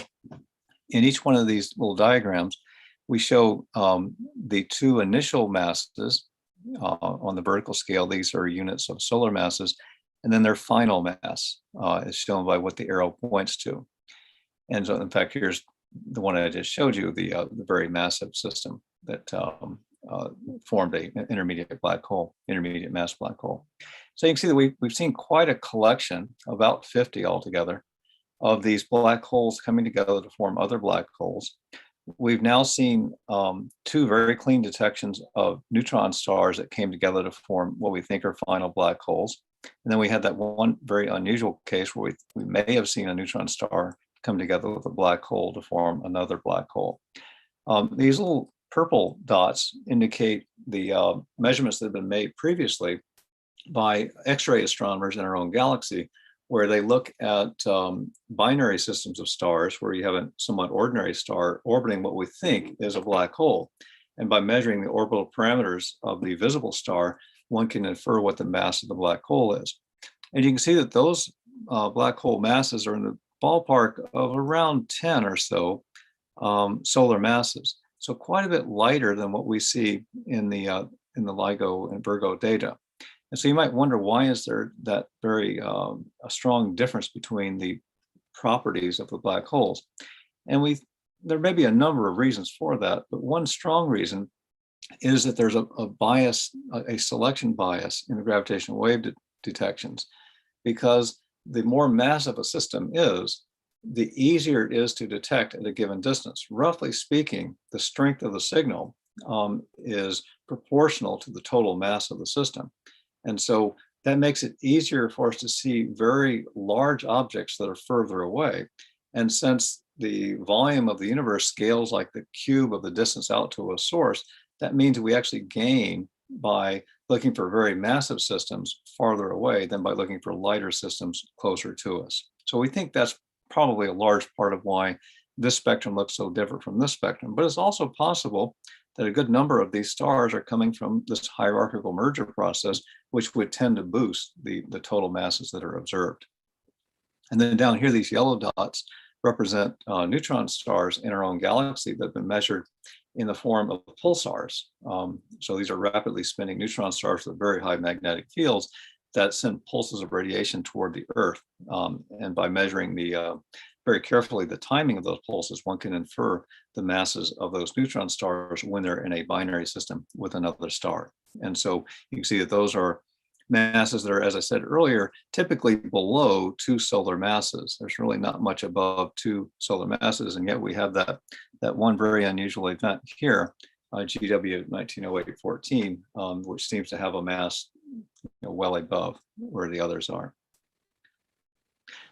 In each one of these little diagrams, we show the two initial masses on the vertical scale. These are units of solar masses, and then their final mass is shown by what the arrow points to. And so, in fact, here's the one I just showed you, the very massive system that formed an intermediate black hole, intermediate mass black hole. So you can see that we've seen quite a collection, about 50 altogether, of these black holes coming together to form other black holes. We've now seen two very clean detections of neutron stars that came together to form what we think are final black holes. And then we had that one very unusual case where we may have seen a neutron star come together with a black hole to form another black hole. These little purple dots indicate the measurements that have been made previously by X-ray astronomers in our own galaxy, where they look at binary systems of stars where you have a somewhat ordinary star orbiting what we think is a black hole. And by measuring the orbital parameters of the visible star, one can infer what the mass of the black hole is. And you can see that those black hole masses are in the ballpark of around 10 or so solar masses. So quite a bit lighter than what we see in the LIGO and Virgo data. And so you might wonder, why is there that very a strong difference between the properties of the black holes? And there may be a number of reasons for that, but one strong reason is that there's a bias, a selection bias in the gravitational wave detections, because the more massive a system is, the easier it is to detect at a given distance. Roughly speaking, the strength of the signal is proportional to the total mass of the system. And so that makes it easier for us to see very large objects that are further away. And since the volume of the universe scales like the cube of the distance out to a source, that means we actually gain by looking for very massive systems farther away than by looking for lighter systems closer to us. So we think that's probably a large part of why this spectrum looks so different from this spectrum. But it's also possible that a good number of these stars are coming from this hierarchical merger process, which would tend to boost the total masses that are observed. And then down here, these yellow dots represent neutron stars in our own galaxy that have been measured in the form of pulsars. So these are rapidly spinning neutron stars with very high magnetic fields that send pulses of radiation toward the Earth. And by measuring very carefully the timing of those pulses, one can infer the masses of those neutron stars when they're in a binary system with another star. And so you can see that those are masses that are, as I said earlier, typically below 2 solar masses. There's really not much above 2 solar masses, and yet we have that one very unusual event here, GW 1908-14, which seems to have a mass well above where the others are.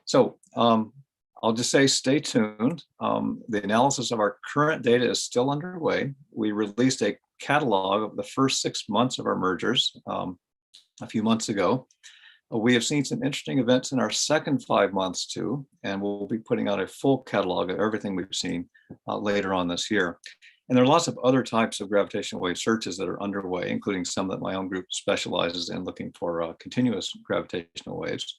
So I'll just say stay tuned. The analysis of our current data is still underway. We released a catalog of the first 6 months of our mergers a few months ago. We have seen some interesting events in our second 5 months too, and we'll be putting out a full catalog of everything we've seen later on this year. And there are lots of other types of gravitational wave searches that are underway, including some that my own group specializes in looking for continuous gravitational waves.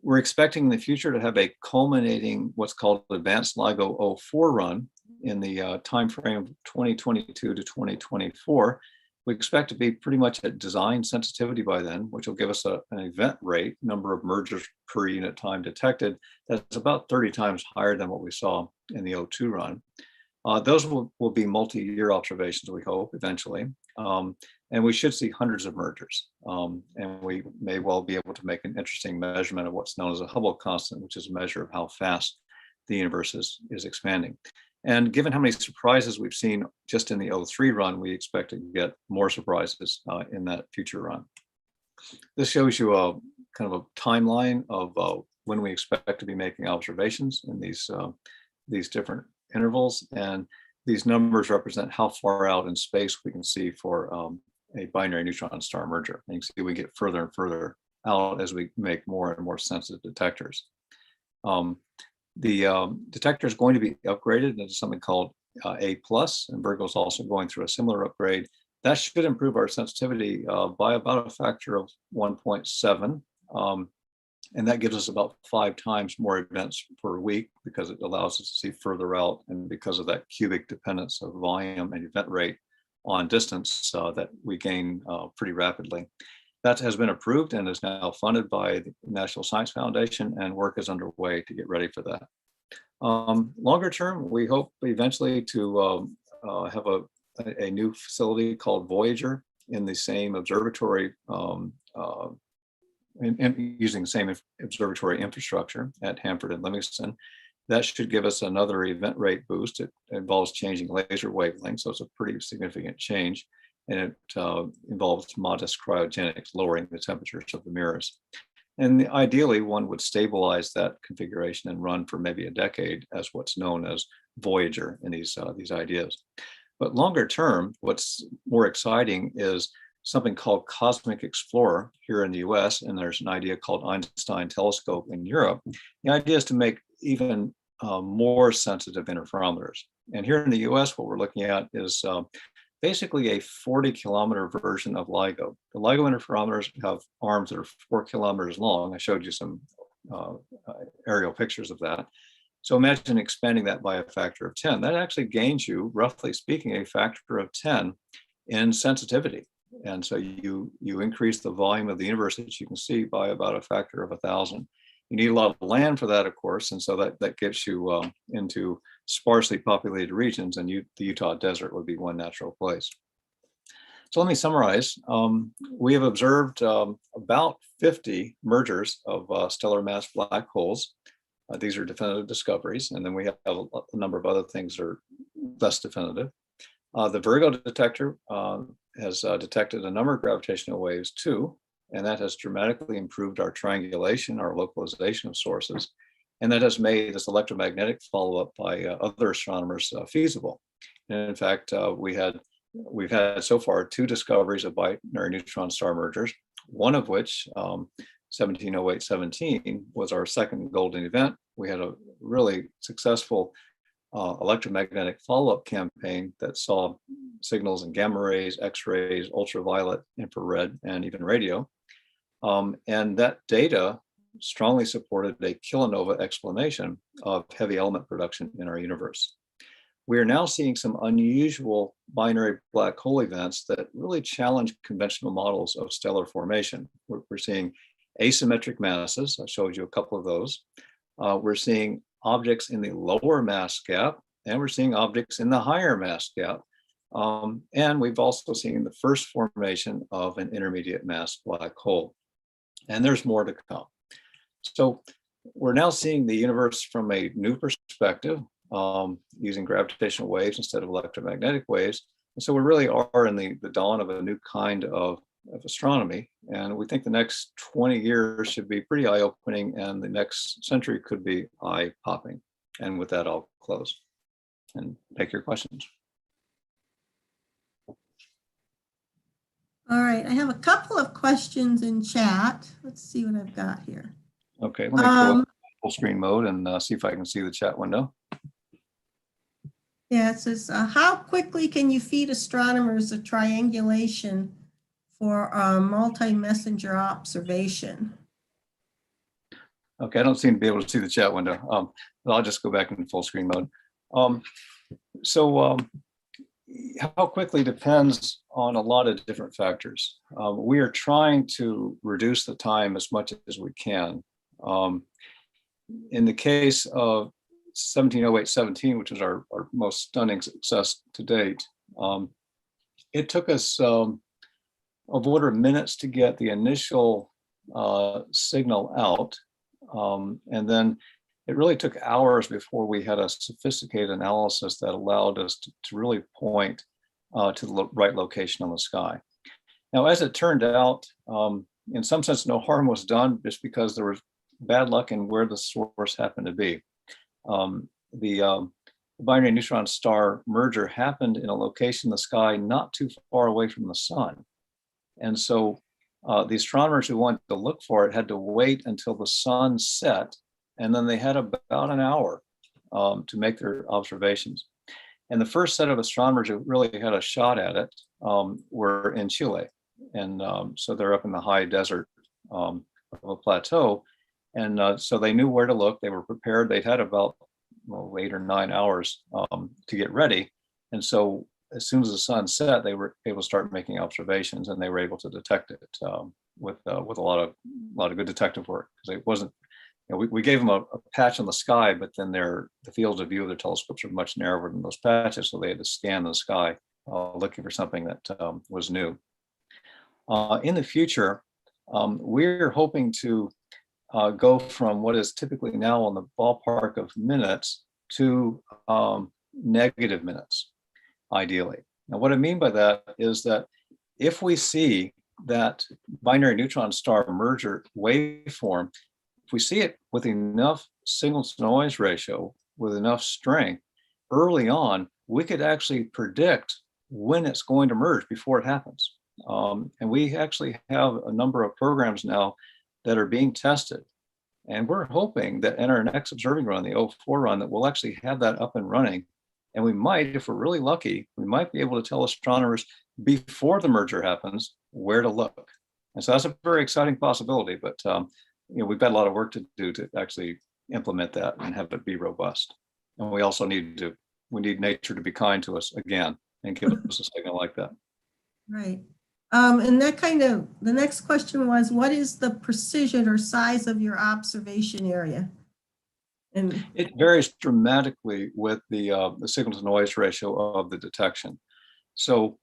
We're expecting in the future to have a culminating what's called Advanced LIGO 04 run in the time frame of 2022 to 2024. We expect to be pretty much at design sensitivity by then, which will give us an event rate, number of mergers per unit time detected, that's about 30 times higher than what we saw in the 02 run. Those will be multi-year observations, we hope, eventually. And we should see hundreds of mergers. And we may well be able to make an interesting measurement of what's known as a Hubble Constant, which is a measure of how fast the universe is expanding. And given how many surprises we've seen just in the 03 run, we expect to get more surprises in that future run. This shows you a kind of a timeline of when we expect to be making observations in these different intervals. And these numbers represent how far out in space we can see for a binary neutron star merger. And you can see we get further and further out as we make more and more sensitive detectors. The detector is going to be upgraded into something called A+, and Virgo is also going through a similar upgrade. That should improve our sensitivity by about a factor of 1.7. And that gives us about 5 times more events per week because it allows us to see further out, and because of that cubic dependence of volume and event rate on distance that we gain pretty rapidly. That has been approved and is now funded by the National Science Foundation, and work is underway to get ready for that. Longer term, we hope eventually to have a new facility called Voyager in the same observatory, using the same observatory infrastructure at Hanford and Livingston. That should give us another event rate boost. It involves changing laser wavelengths, so it's a pretty significant change. And it involves modest cryogenics, lowering the temperatures of the mirrors. And ideally, one would stabilize that configuration and run for maybe a decade as what's known as Voyager in these ideas. But longer term, what's more exciting is something called Cosmic Explorer here in the US, and there's an idea called Einstein Telescope in Europe. The idea is to make even more sensitive interferometers. And here in the US, what we're looking at is basically a 40-kilometer version of LIGO. The LIGO interferometers have arms that are 4 kilometers long. I showed you some aerial pictures of that. So imagine expanding that by a factor of 10. That actually gains you, roughly speaking, a factor of 10 in sensitivity. And so you increase the volume of the universe that you can see by about a factor of 1,000. You need a lot of land for that, of course, and so that gets you into sparsely populated regions, and the Utah desert would be one natural place. So let me summarize. We have observed about 50 mergers of stellar mass black holes. These are definitive discoveries, and then we have a number of other things that are less definitive. The Virgo detector has detected a number of gravitational waves too, and that has dramatically improved our triangulation, our localization of sources, and that has made this electromagnetic follow-up by other astronomers feasible. And in fact, we've had so far 2 discoveries of binary neutron star mergers, one of which, 1708-17, was our second golden event. We had a really successful electromagnetic follow-up campaign that saw signals in gamma rays, X-rays, ultraviolet, infrared, and even radio. And that data strongly supported a kilonova explanation of heavy element production in our universe. we are now seeing some unusual binary black hole events that really challenge conventional models of stellar formation. We're seeing asymmetric masses. I showed you a couple of those. We're seeing objects in the lower mass gap, and we're seeing objects in the higher mass gap. And we've also seen the first formation of an intermediate mass black hole. And there's more to come. So we're now seeing the universe from a new perspective, using gravitational waves instead of electromagnetic waves. And so we really are in the dawn of a new kind of astronomy. And we think the next 20 years should be pretty eye-opening, and the next century could be eye-popping. And with that, I'll close and take your questions. All right, I have a couple of questions in chat. Let's see what I've got here. Okay, let me go full screen mode and see if I can see the chat window. Yeah, it says, how quickly can you feed astronomers a triangulation for multi-messenger observation? Okay, I don't seem to be able to see the chat window. But I'll just go back into full screen mode. How quickly depends on a lot of different factors. We are trying to reduce the time as much as we can. In the case of 1708-17, which is our most stunning success to date, it took us of order of minutes to get the initial signal out. And then it really took hours before we had a sophisticated analysis that allowed us to really point to the right location on the sky. Now, as it turned out, in some sense, no harm was done just because there was bad luck in where the source happened to be. The binary neutron star merger happened in a location in the sky not too far away from the sun. And so the astronomers who wanted to look for it had to wait until the sun set, and then they had about an hour to make their observations. And the first set of astronomers who really had a shot at it were in Chile. And so they're up in the high desert of a plateau. And so they knew where to look. They were prepared. They'd had about 8 or 9 hours to get ready. And so as soon as the sun set, they were able to start making observations, and they were able to detect it with a lot of good detective work. Because it wasn't, we gave them a patch on the sky, but then the fields of view of their telescopes are much narrower than those patches, so they had to scan the sky looking for something that was new. In the future, we're hoping to go from what is typically now on the ballpark of minutes to negative minutes, ideally. Now, what I mean by that is that if we see that binary neutron star merger waveform, if we see it with enough signal to noise ratio, with enough strength, early on, we could actually predict when it's going to merge before it happens. And we actually have a number of programs now that are being tested. And we're hoping that in our next observing run, the 04 run, that we'll actually have that up and running. And we might, if we're really lucky, we might be able to tell astronomers before the merger happens where to look. And so that's a very exciting possibility, but we've got a lot of work to do to actually implement that and have it be robust. And we also need nature to be kind to us again and give us a signal like that. Right. And the next question was, what is the precision or size of your observation area? And it varies dramatically with the signal to noise ratio of the detection. So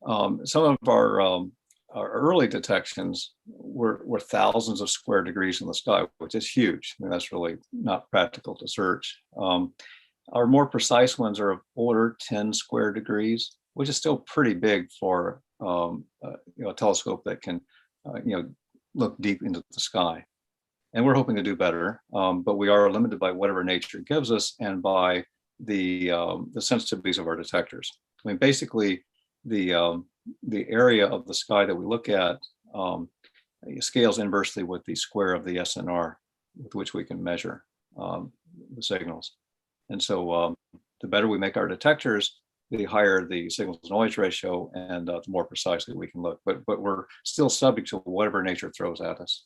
some of our early detections were thousands of square degrees in the sky, which is huge. I mean, that's really not practical to search. Our more precise ones are of order 10 square degrees, which is still pretty big for a telescope that can look deep into the sky. And we're hoping to do better, but we are limited by whatever nature gives us and by the sensitivities of our detectors. I mean, basically, the area of the sky that we look at scales inversely with the square of the SNR with which we can measure the signals. And so the better we make our detectors, the higher the signal to noise ratio, and the more precisely we can look. But we're still subject to whatever nature throws at us.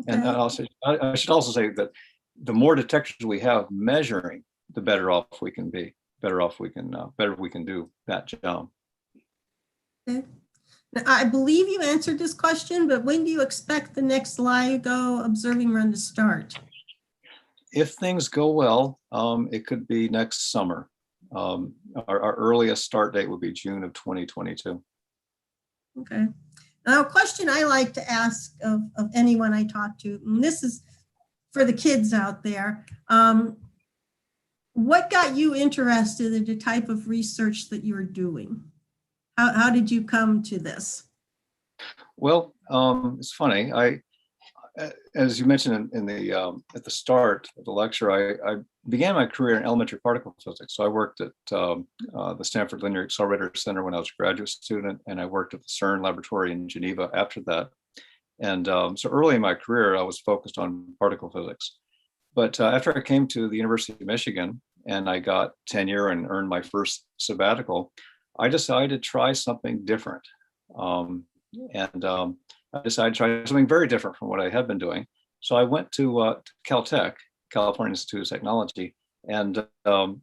Okay. And I should also say that the more detectors we have measuring, the better off we can be. better off we can do that job. Okay. Now, I believe you answered this question, but when do you expect the next LIGO observing run to start? If things go well, it could be next summer. Our earliest start date would be June of 2022. Okay. Now, a question I like to ask of anyone I talk to, and this is for the kids out there, what got you interested in the type of research that you're doing? How did you come to this? Well, it's funny. As you mentioned in the at the start of the lecture, I began my career in elementary particle physics. So I worked at the Stanford Linear Accelerator Center when I was a graduate student, and I worked at the CERN laboratory in Geneva after that. And so early in my career, I was focused on particle physics. But after I came to the University of Michigan and I got tenure and earned my first sabbatical, I decided to try something different. I decided to try something very different from what I had been doing. So I went to Caltech, California Institute of Technology, and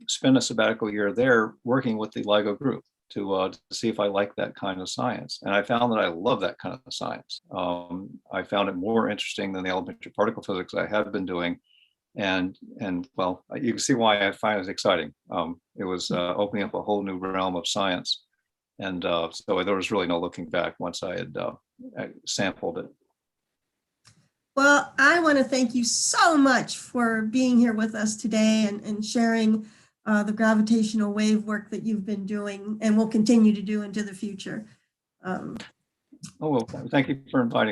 spent a sabbatical year there working with the LIGO group to see if I liked that kind of science. And I found that I love that kind of science. I found it more interesting than the elementary particle physics I had been doing. And well, you can see why I find it exciting. It was opening up a whole new realm of science. And so there was really no looking back once I had sampled it. Well, I want to thank you so much for being here with us today and sharing the gravitational wave work that you've been doing and will continue to do into the future. Oh, well, thank you for inviting